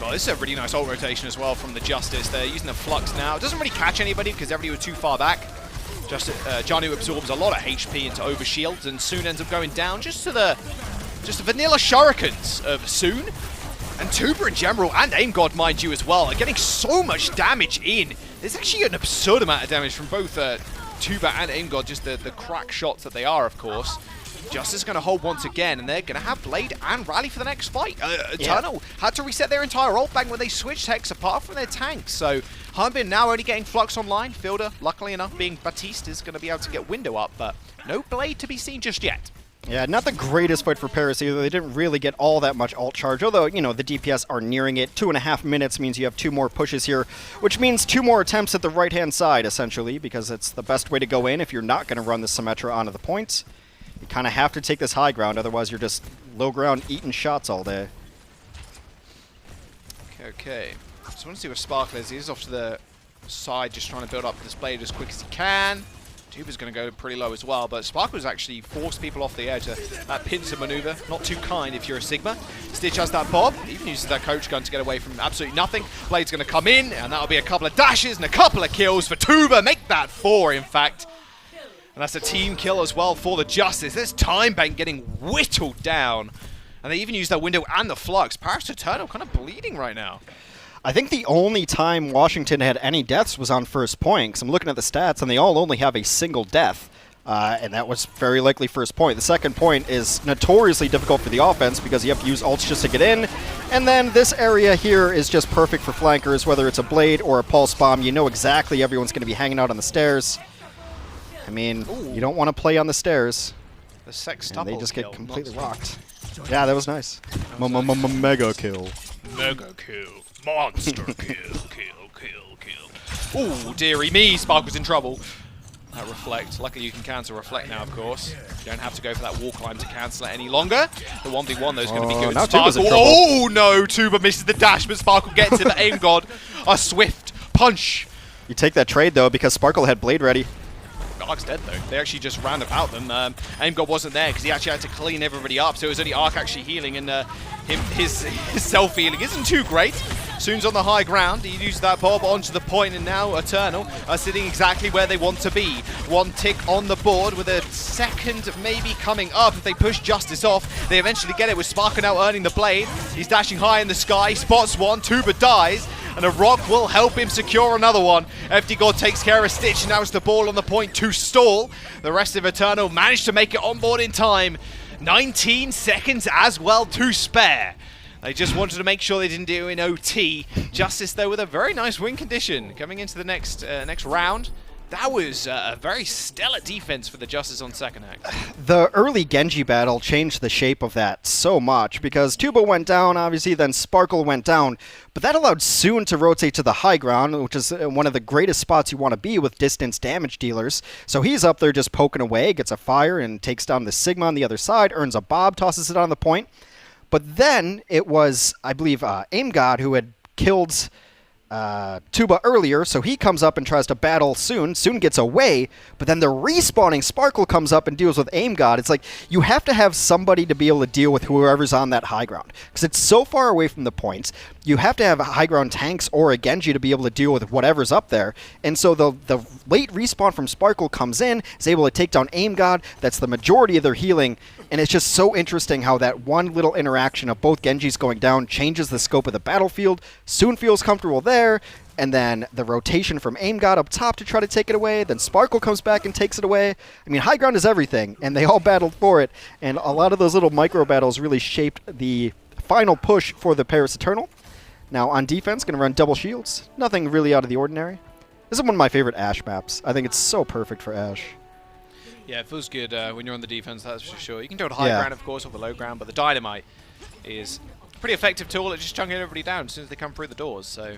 Well, this is a really nice ult rotation as well from the Justice. They're using the Flux now. It doesn't really catch anybody because everybody was too far back. Janu absorbs a lot of HP into Overshield and Soon ends up going down just the vanilla shurikens of Soon. And Tuba in general, and Aim God, mind you, as well, are getting so much damage in. There's actually an absurd amount of damage from both Tuba and Aim God, just the crack shots that they are, of course. Justice going to hold once again, and they're going to have Blade and Rally for the next fight. Eternal had to reset their entire ult bank when they switched Hex apart from their tanks. So Hanbin now only getting Flux online. Fielder, luckily enough, being Batiste, is going to be able to get Window up, but no Blade to be seen just yet. Yeah, not the greatest fight for Paris either. They didn't really get all that much ult charge, although, the DPS are nearing it. 2.5 minutes means you have 2 more pushes here, which means 2 more attempts at the right-hand side, essentially, because it's the best way to go in if you're not going to run the Symmetra onto the points. You kind of have to take this high ground, otherwise you're just low ground eating shots all day. Okay. So I want to see where Sparkle is. He's off to the side, just trying to build up this Blade as quick as he can. Tuba's going to go pretty low as well, but Sparkle's actually forced people off the edge. That pincer maneuver, not too kind if you're a Sigma. Stitch has that bob, even uses that coach gun to get away from absolutely nothing. Blade's going to come in, and that'll be a couple of dashes and a couple of kills for Tuba. Make that 4, in fact. And that's a team kill as well for the Justice. There's Time Bank getting whittled down. And they even use their Window and the Flux. Paris Eternal kind of bleeding right now. I think the only time Washington had any deaths was on first point, because I'm looking at the stats, and they all only have a single death. And that was very likely first point. The second point is notoriously difficult for the offense, because you have to use ults just to get in. And then this area here is just perfect for flankers, whether it's a Blade or a Pulse Bomb. You know exactly everyone's going to be hanging out on the stairs. I mean, you don't want to play on the stairs. The sextuple and they just get completely rocked. Yeah, that was nice. Mega kill. Mega kill. Monster kill. Ooh, dearie me, Sparkle's in trouble. That Reflect. Luckily you can cancel Reflect now, of course. You don't have to go for that wall climb to cancel it any longer. The 1v1 though is going to be good. Now Tuba's in trouble. Oh no, Tuba misses the dash, but Sparkle gets it. The Aim God. A swift punch. You take that trade though, because Sparkle had Blade ready. Ark's dead though. They actually just ran about them. Aim God wasn't there because he actually had to clean everybody up, so it was only Ark actually healing, and his self-healing isn't too great. Soon's on the high ground. He used that bob onto the point, and now Eternal are sitting exactly where they want to be. 1 tick on the board with a second maybe coming up. If they push Justice off, they eventually get it with Sparkle now earning the Blade. He's dashing high in the sky, spots one, Tuba dies, and a rock will help him secure another one. FD God takes care of Stitch, and now it's the ball on the point to stall. The rest of Eternal managed to make it on board in time. 19 seconds as well to spare. They just wanted to make sure they didn't do in OT. Justice, though, with a very nice win condition coming into the next round. That was a very stellar defense for the Justice on second act. The early Genji battle changed the shape of that so much, because Tuba went down, obviously, then Sparkle went down, but that allowed Soon to rotate to the high ground, which is one of the greatest spots you want to be with distance damage dealers. So he's up there just poking away, gets a fire, and takes down the Sigma on the other side, earns a bob, tosses it on the point. But then it was, I believe, Aim God who had killed Tuba earlier, so he comes up and tries to battle Soon. Soon gets away, but then the respawning Sparkle comes up and deals with Aim God. It's like you have to have somebody to be able to deal with whoever's on that high ground, because it's so far away from the points. You have to have high ground tanks or a Genji to be able to deal with whatever's up there. And so the late respawn from Sparkle comes in, is able to take down Aim God. That's the majority of their healing. And it's just so interesting how that one little interaction of both Genjis going down changes the scope of the battlefield. Soon feels comfortable there, and then the rotation from Aim God up top to try to take it away. Then Sparkle comes back and takes it away. I mean, high ground is everything, and they all battled for it. And a lot of those little micro battles really shaped the final push for the Paris Eternal. Now on defense, going to run double shields. Nothing really out of the ordinary. This is one of my favorite Ashe maps. I think it's so perfect for Ashe. Yeah, it feels good when you're on the defense, that's for sure. You can do it high ground, of course, or the low ground, but the Dynamite is a pretty effective tool at just chunking everybody down as soon as they come through the doors, so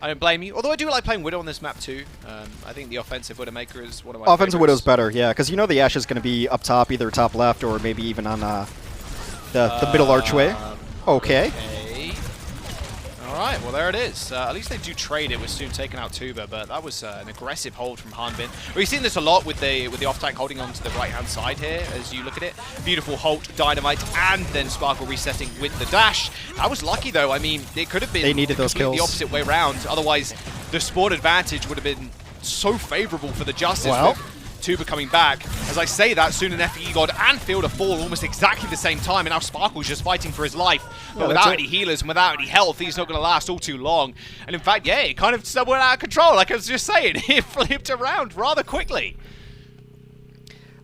I don't blame you. Although I do like playing Widow on this map too. I think the offensive Widowmaker is one of my Offensive favorites. Widow's better, yeah, because you know the Ashe is going to be up top, either top left or maybe even on the middle archway. Okay. Alright, well there it is. At least they do trade it with Soon taking out Tuba, but that was an aggressive hold from Hanbin. We've seen this a lot with the off-tank holding on to the right-hand side here, as you look at it. Beautiful Halt, Dynamite, and then Sparkle resetting with the dash. That was lucky though. I mean, it could have been they needed those kills. The opposite way around. Otherwise, the spawn advantage would have been so favorable for the Justice. Well, Tuba coming back. As I say that, Soon and FE God and Fielder fall almost exactly the same time, and now Sparkle's just fighting for his life. But without any healers and without any health, he's not going to last all too long. And in fact, yeah, it kind of went out of control, like I was just saying. It flipped around rather quickly.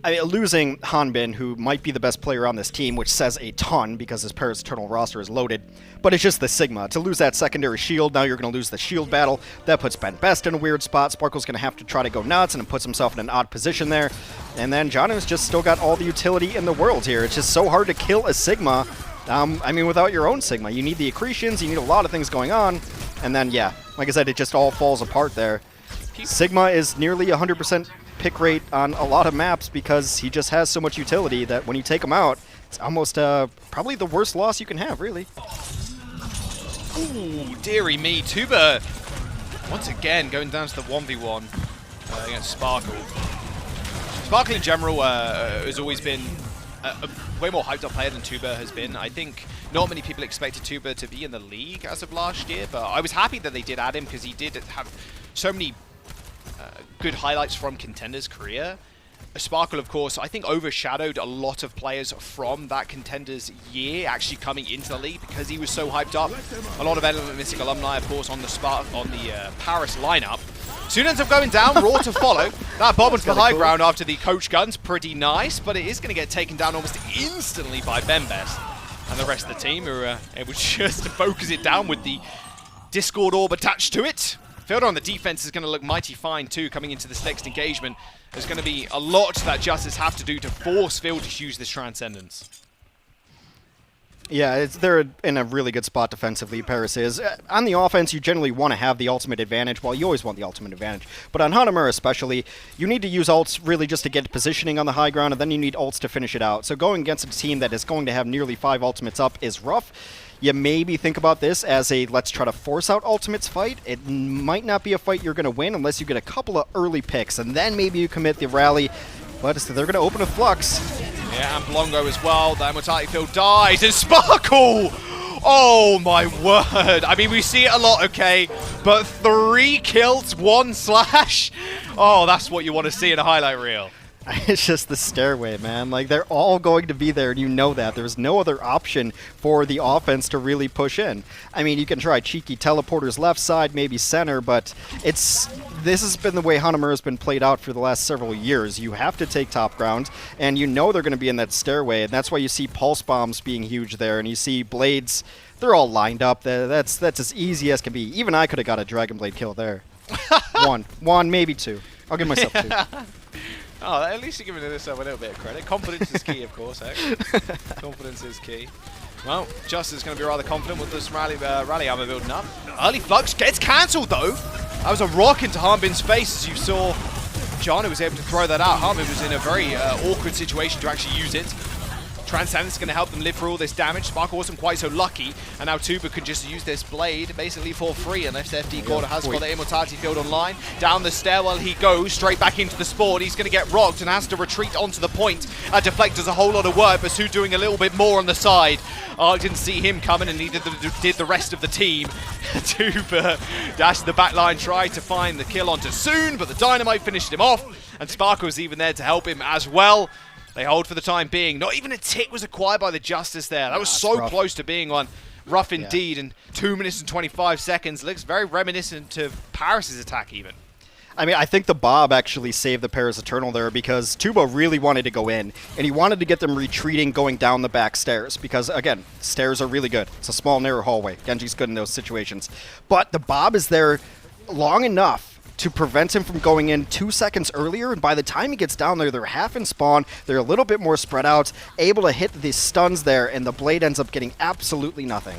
I mean, losing Hanbin, who might be the best player on this team, which says a ton because his Paris Eternal roster is loaded, but it's just the Sigma. To lose that secondary shield, now you're going to lose the shield battle. That puts Ben Best in a weird spot. Sparkle's going to have to try to go nuts, and it puts himself in an odd position there. And then Jono's just still got all the utility in the world here. It's just so hard to kill a Sigma. I mean, without your own Sigma. You need the accretions, you need a lot of things going on, and then, yeah, like I said, it just all falls apart there. Sigma is nearly 100% pick rate on a lot of maps because he just has so much utility that when you take him out, it's almost probably the worst loss you can have, really. Ooh, dearie me. Tuba, once again, going down to the 1v1 against Sparkle. Sparkle in general has always been a way more hyped up player than Tuba has been. I think not many people expected Tuba to be in the league as of last year, but I was happy that they did add him because he did have so many good highlights from Contender's career. Sparkle, of course, I think overshadowed a lot of players from that Contender's year actually coming into the league because he was so hyped up. A lot of Element Mystic alumni, of course, on the Paris lineup. Soon ends up going down, Raw to follow. That bomb onto the high ground after the coach gun's pretty nice, but it is going to get taken down almost instantly by Ben Best and the rest of the team, who are able just to focus it down with the Discord orb attached to it. Fielder on the defense is going to look mighty fine too coming into this next engagement. There's going to be a lot that Justice have to do to force Fielder to use this Transcendence. Yeah, they're in a really good spot defensively, Paris is. On the offense, you generally want to have the ultimate advantage. Well, you always want the ultimate advantage. But on Hanamura especially, you need to use ults really just to get positioning on the high ground, and then you need ults to finish it out. So going against a team that is going to have nearly 5 ultimates up is rough. You maybe think about this as a let's try to force out ultimates fight. It might not be a fight you're going to win unless you get a couple of early picks, and then maybe you commit the rally. But they're going to open a Flux. Yeah, and Blongo as well. The Immortality Field dies, and Sparkle! Oh my word. I mean, we see it a lot, okay? But 3 kills, 1 slash? Oh, that's what you want to see in a highlight reel. It's just the stairway, man. Like, they're all going to be there, and you know that. There's no other option for the offense to really push in. I mean, you can try cheeky teleporters left side, maybe center, but this has been the way Hanamura's been played out for the last several years. You have to take top ground, and you know they're going to be in that stairway, and that's why you see pulse bombs being huge there, and you see blades. They're all lined up. That's as easy as can be. Even I could have got a Dragon Blade kill there. One, maybe 2. I'll give myself 2. Oh, at least you're giving yourself a little bit of credit. Confidence is key, of course, eh? Confidence is key. Well, Justice is going to be rather confident with this rally armor building up. Early Flux gets cancelled, though. That was a rock into Hanbin's face, as you saw. Jono was able to throw that out. Hanbin was in a very awkward situation to actually use it. Transcendence going to help them live through all this damage. Sparkle wasn't quite so lucky, and now Tuba can just use this blade basically for free, unless FD Quarter has got the Immortality Field online. Down the stairwell he goes, straight back into the Sport. He's going to get rocked and has to retreat onto the point. Deflect does a whole lot of work, but Su doing a little bit more on the side. Arg didn't see him coming, and neither did the rest of the team. Tuba dashed the back line, tried to find the kill onto Soon, but the Dynamite finished him off, and Sparkle was even there to help him as well. They hold for the time being. Not even a tick was acquired by the Justice there. That was so close to being on. Rough indeed, and 2 minutes and 25 seconds. Looks very reminiscent of Paris' attack even. I mean, I think the Bob actually saved the Paris Eternal there because Tuba really wanted to go in, and he wanted to get them retreating going down the back stairs because, again, stairs are really good. It's a small, narrow hallway. Genji's good in those situations. But the Bob is there long enough to prevent him from going in 2 seconds earlier, and by the time he gets down there, they're half in spawn, they're a little bit more spread out, able to hit the stuns there, and the Blade ends up getting absolutely nothing.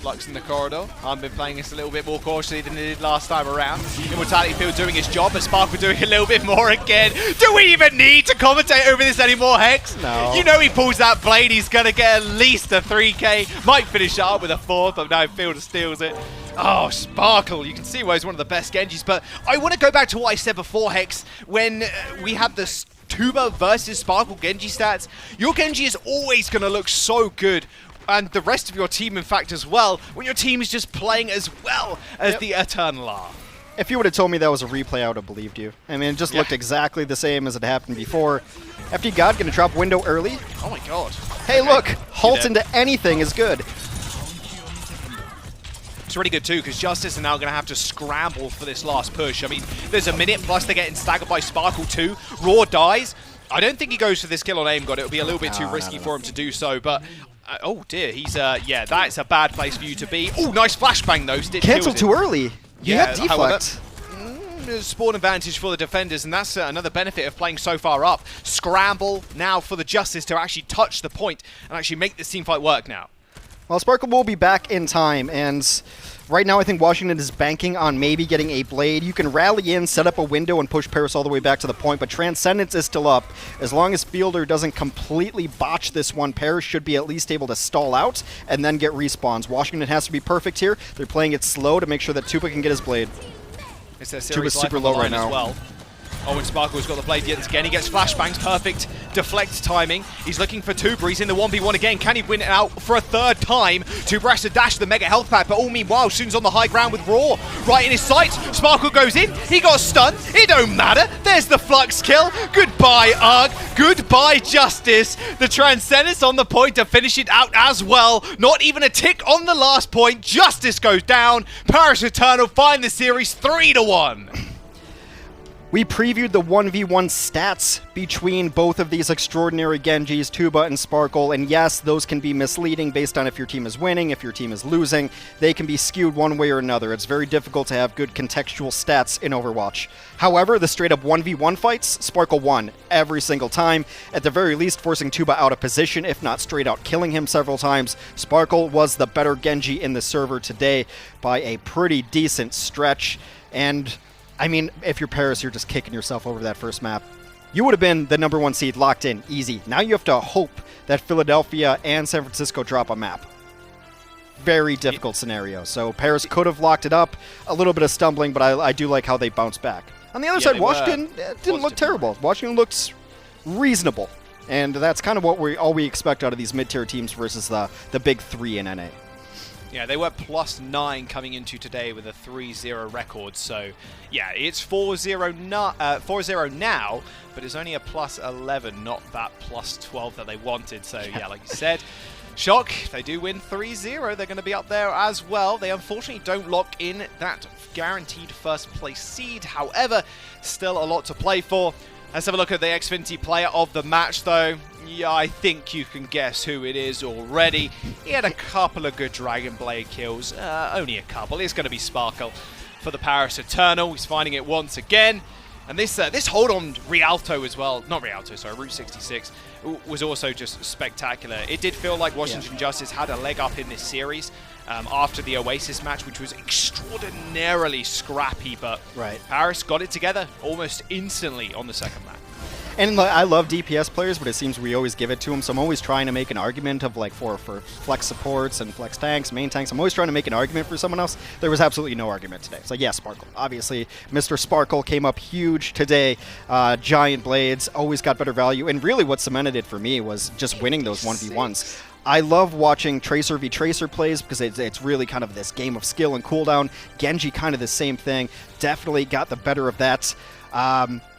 Lux in the corridor. I've been playing this a little bit more cautiously than they did last time around. Immortality Field doing his job, but Sparkle doing a little bit more again. Do we even need to commentate over this anymore, Hex? No. You know he pulls that blade, he's going to get at least a 3k. Might finish it up with a 4th, but no, Field steals it. Oh, Sparkle, you can see why he's one of the best Genjis, but I want to go back to what I said before, Hex, when we had this Tuba versus Sparkle Genji stats. Your Genji is always going to look so good, and the rest of your team, in fact, as well, when your team is just playing as well as the Eternal are. If you would have told me that was a replay, I would have believed you. I mean, it just looked exactly the same as it happened before. FD God going to drop window early. Oh my god. Hey, look! Halt into anything is good. It's really good too, because Justice are now going to have to scramble for this last push. I mean, there's a minute, plus they're getting staggered by Sparkle too. Raw dies. I don't think he goes for this kill on Aim God. It would be a little bit too risky for him to do so, but... oh dear, he's, yeah, that's a bad place for you to be. Oh, nice flashbang though. Cancel too early. Yeah, you had deflect. Spawn advantage for the defenders, and that's another benefit of playing so far up. Scramble now for the Justice to actually touch the point and actually make this team fight work now. Well, Sparkle will be back in time, and right now I think Washington is banking on maybe getting a Blade. You can rally in, set up a window, and push Paris all the way back to the point, but Transcendence is still up. As long as Fielder doesn't completely botch this one, Paris should be at least able to stall out and then get respawns. Washington has to be perfect here. They're playing it slow to make sure that Tuba can get his Blade. It's their series super low right now as well. Oh, and Sparkle's got the blade yet again. He gets flashbangs, perfect deflect timing. He's looking for Tuba. He's in the 1v1 again. Can he win it out for a third time? Tuba has to dash the mega health pack, but all meanwhile, Soon's on the high ground with Raw right in his sights. Sparkle goes in. He got stunned. It don't matter. There's the Flux kill. Goodbye, Arg. Goodbye, Justice. The Transcendence on the point to finish it out as well. Not even a tick on the last point. Justice goes down. Paris Eternal find the series 3-1. We previewed the 1v1 stats between both of these extraordinary Genjis, Tuba and Sparkle, and yes, those can be misleading based on if your team is winning, if your team is losing. They can be skewed one way or another. It's very difficult to have good contextual stats in Overwatch. However, the straight-up 1v1 fights, Sparkle won every single time, at the very least forcing Tuba out of position, if not straight out killing him several times. Sparkle was the better Genji in the server today by a pretty decent stretch, and... I mean, if you're Paris, you're just kicking yourself over that first map. You would have been the #1 seed, locked in, easy. Now you have to hope that Philadelphia and San Francisco drop a map. Very difficult scenario. So Paris could have locked it up. A little bit of stumbling, but I do like how they bounced back. On the other side, Washington didn't look terrible. Washington looked reasonable. And that's kind of what all we expect out of these mid-tier teams versus the big three in NA. Yeah, they were +9 coming into today with a 3-0 record. So, yeah, it's 4-0 now, but it's only a +11, not that +12 that they wanted. So, yeah, like you said, shock, if they do win 3-0, they're going to be up there as well. They unfortunately don't lock in that guaranteed first place seed. However, still a lot to play for. Let's have a look at the Xfinity player of the match, though. Yeah, I think you can guess who it is already. He had a couple of good Dragon Blade kills. Only a couple. It's going to be Sparkle for the Paris Eternal. He's finding it once again. And this hold on Rialto as well. Not Rialto, sorry, Route 66 was also just spectacular. It did feel like Washington Justice had a leg up in this series after the Oasis match, which was extraordinarily scrappy, but Paris got it together almost instantly on the second map. And like, I love DPS players, but it seems we always give it to them. So I'm always trying to make an argument of like for flex supports and flex tanks, main tanks. I'm always trying to make an argument for someone else. There was absolutely no argument today. It's like, yeah, Sparkle. Obviously, Mr. Sparkle came up huge today. Giant blades always got better value, and really what cemented it for me was just winning those 1v1s. I love watching Tracer v Tracer plays because it's really kind of this game of skill and cooldown. Genji kind of the same thing. Definitely got the better of that.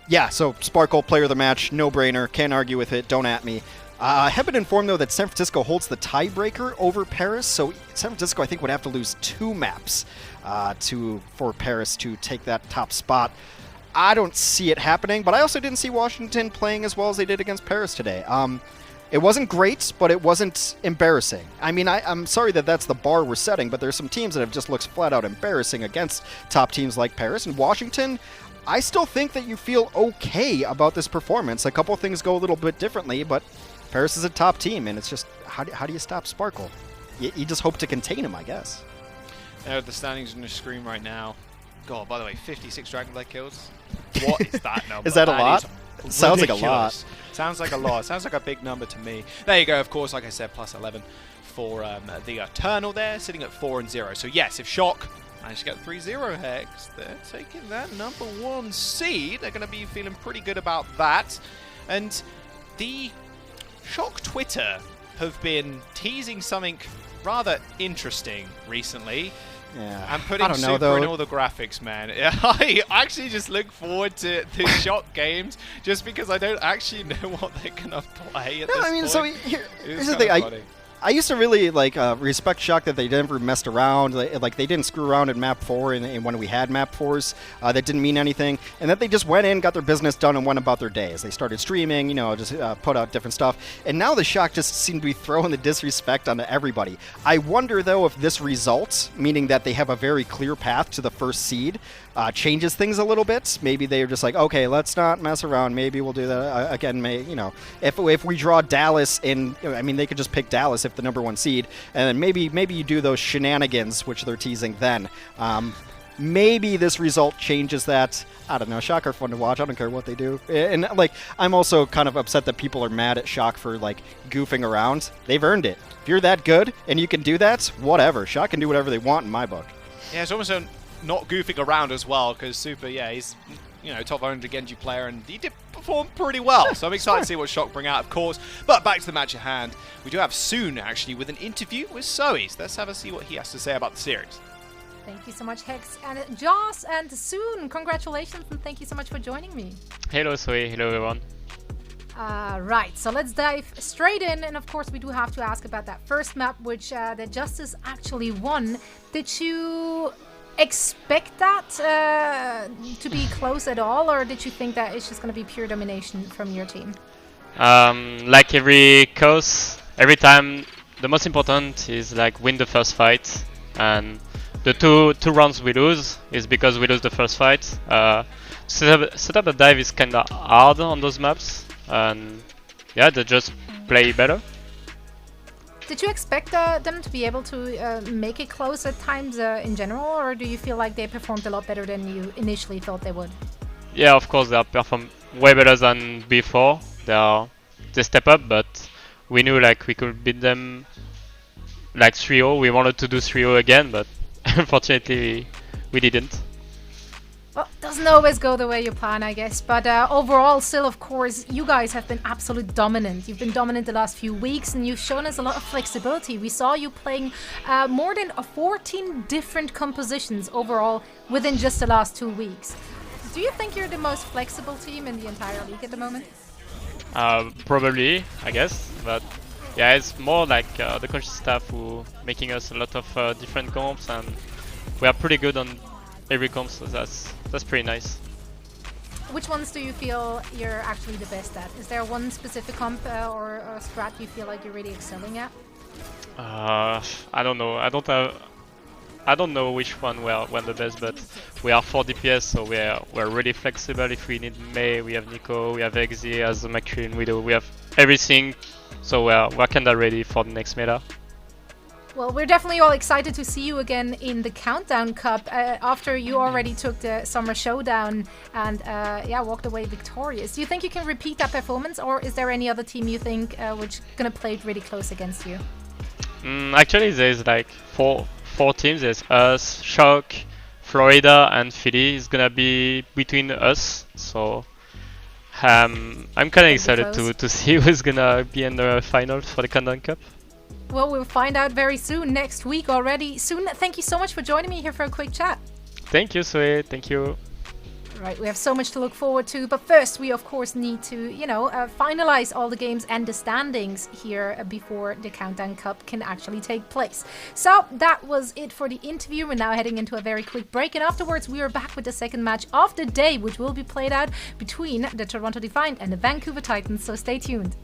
Yeah, so Sparkle, player of the match, no-brainer, can't argue with it, don't at me. I have been informed, though, that San Francisco holds the tiebreaker over Paris, so San Francisco, I think, would have to lose 2 maps for Paris to take that top spot. I don't see it happening, but I also didn't see Washington playing as well as they did against Paris today. It wasn't great, but it wasn't embarrassing. I mean, I'm sorry that that's the bar we're setting, but there's some teams that have just looked flat-out embarrassing against top teams like Paris. And Washington, I still think that you feel okay about this performance. A couple things go a little bit differently, but Paris is a top team, and it's just, how do you stop Sparkle? You just hope to contain him, I guess. The standings on the screen right now. God, by the way, 56 Dragon Blade kills. What is that number? Is that a lot? Sounds like a lot. Sounds like a lot. Sounds like a big number to me. There you go, of course, like I said, plus 11 for the Eternal there, sitting at 4-0. So yes, if Shock manage to get 3-0 Hex, they're taking that #1 seed. They're going to be feeling pretty good about that. And the Shock Twitter have been teasing something rather interesting recently. Yeah, I'm putting Super in all the graphics, man. I actually just look forward to the Shock games just because I don't actually know what they're going to play at this point. So here's the thing. I used to really respect Shock that they never messed around. Like they didn't screw around in Map 4 and when we had Map 4s that didn't mean anything, and that they just went in, got their business done, and went about their days. They started streaming, just put out different stuff. And now the Shock just seem to be throwing the disrespect onto everybody. I wonder though if this result, meaning that they have a very clear path to the first seed, changes things a little bit. Maybe they're just like, okay, let's not mess around. Maybe we'll do that again. If we draw Dallas in, I mean, they could just pick Dallas if the #1 seed, and then maybe you do those shenanigans, which they're teasing then. Maybe this result changes that. I don't know. Shock are fun to watch. I don't care what they do. And I'm also kind of upset that people are mad at Shock for goofing around. They've earned it. If you're that good and you can do that, whatever. Shock can do whatever they want in my book. Yeah, it's almost not goofing around as well, because Super, he's top 100 Genji player, and he did perform pretty well. Yeah, so I'm excited to see what Shock bring out, of course. But back to the match at hand. We do have Soon, actually, with an interview with Soes. Let's have a see what he has to say about the series. Thank you so much, Hex. And Joss and Soon, congratulations, and thank you so much for joining me. Hello, Soe. Hello, everyone. Right, so let's dive straight in, and of course we do have to ask about that first map, which the Justice actually won. Did you expect that to be close at all, or did you think that it's just going to be pure domination from your team? Like every course, every time the most important is win the first fight, and the two rounds we lose is because we lose the first fight. Set up a dive is kinda hard on those maps, and yeah, they just play better. Did you expect them to be able to make it close at times in general, or do you feel like they performed a lot better than you initially thought they would? Yeah, of course they performed way better than before. They step up, but we knew we could beat them 3-0. We wanted to do 3-0 again, but unfortunately we didn't. Well, doesn't always go the way you plan, I guess. But overall, still, of course, you guys have been absolute dominant. You've been dominant the last few weeks, and you've shown us a lot of flexibility. We saw you playing more than 14 different compositions overall within just the last 2 weeks. Do you think you're the most flexible team in the entire league at the moment? Probably, I guess. But yeah, it's more the coaching staff who making us a lot of different comps, and we are pretty good on every comp, so that's pretty nice. Which ones do you feel you're actually the best at? Is there one specific comp or strat you feel like you're really excelling at? I don't know. I don't know which one we're the best, but we are 4 DPS, so we're really flexible. If we need Mei, we have Nico, we have Exi as a McCree and Widow, we have everything, so we're kinda ready for the next meta. Well, we're definitely all excited to see you again in the Countdown Cup after you already took the Summer Showdown and walked away victorious. Do you think you can repeat that performance, or is there any other team you think which is going to play it really close against you? Actually, there's like four teams. There's us, Shock, Florida, and Philly is gonna be between us. So I'm kind of excited to see who's gonna be in the finals for the Countdown Cup. Well, we'll find out very soon, next week already. Soon, thank you so much for joining me here for a quick chat. Thank you, Sui. Thank you. Right, we have so much to look forward to, but first we of course need to, finalize all the games and the standings here before the Countdown Cup can actually take place. So that was it for the interview. We're now heading into a very quick break, and afterwards we are back with the second match of the day, which will be played out between the Toronto Defiant and the Vancouver Titans, so stay tuned.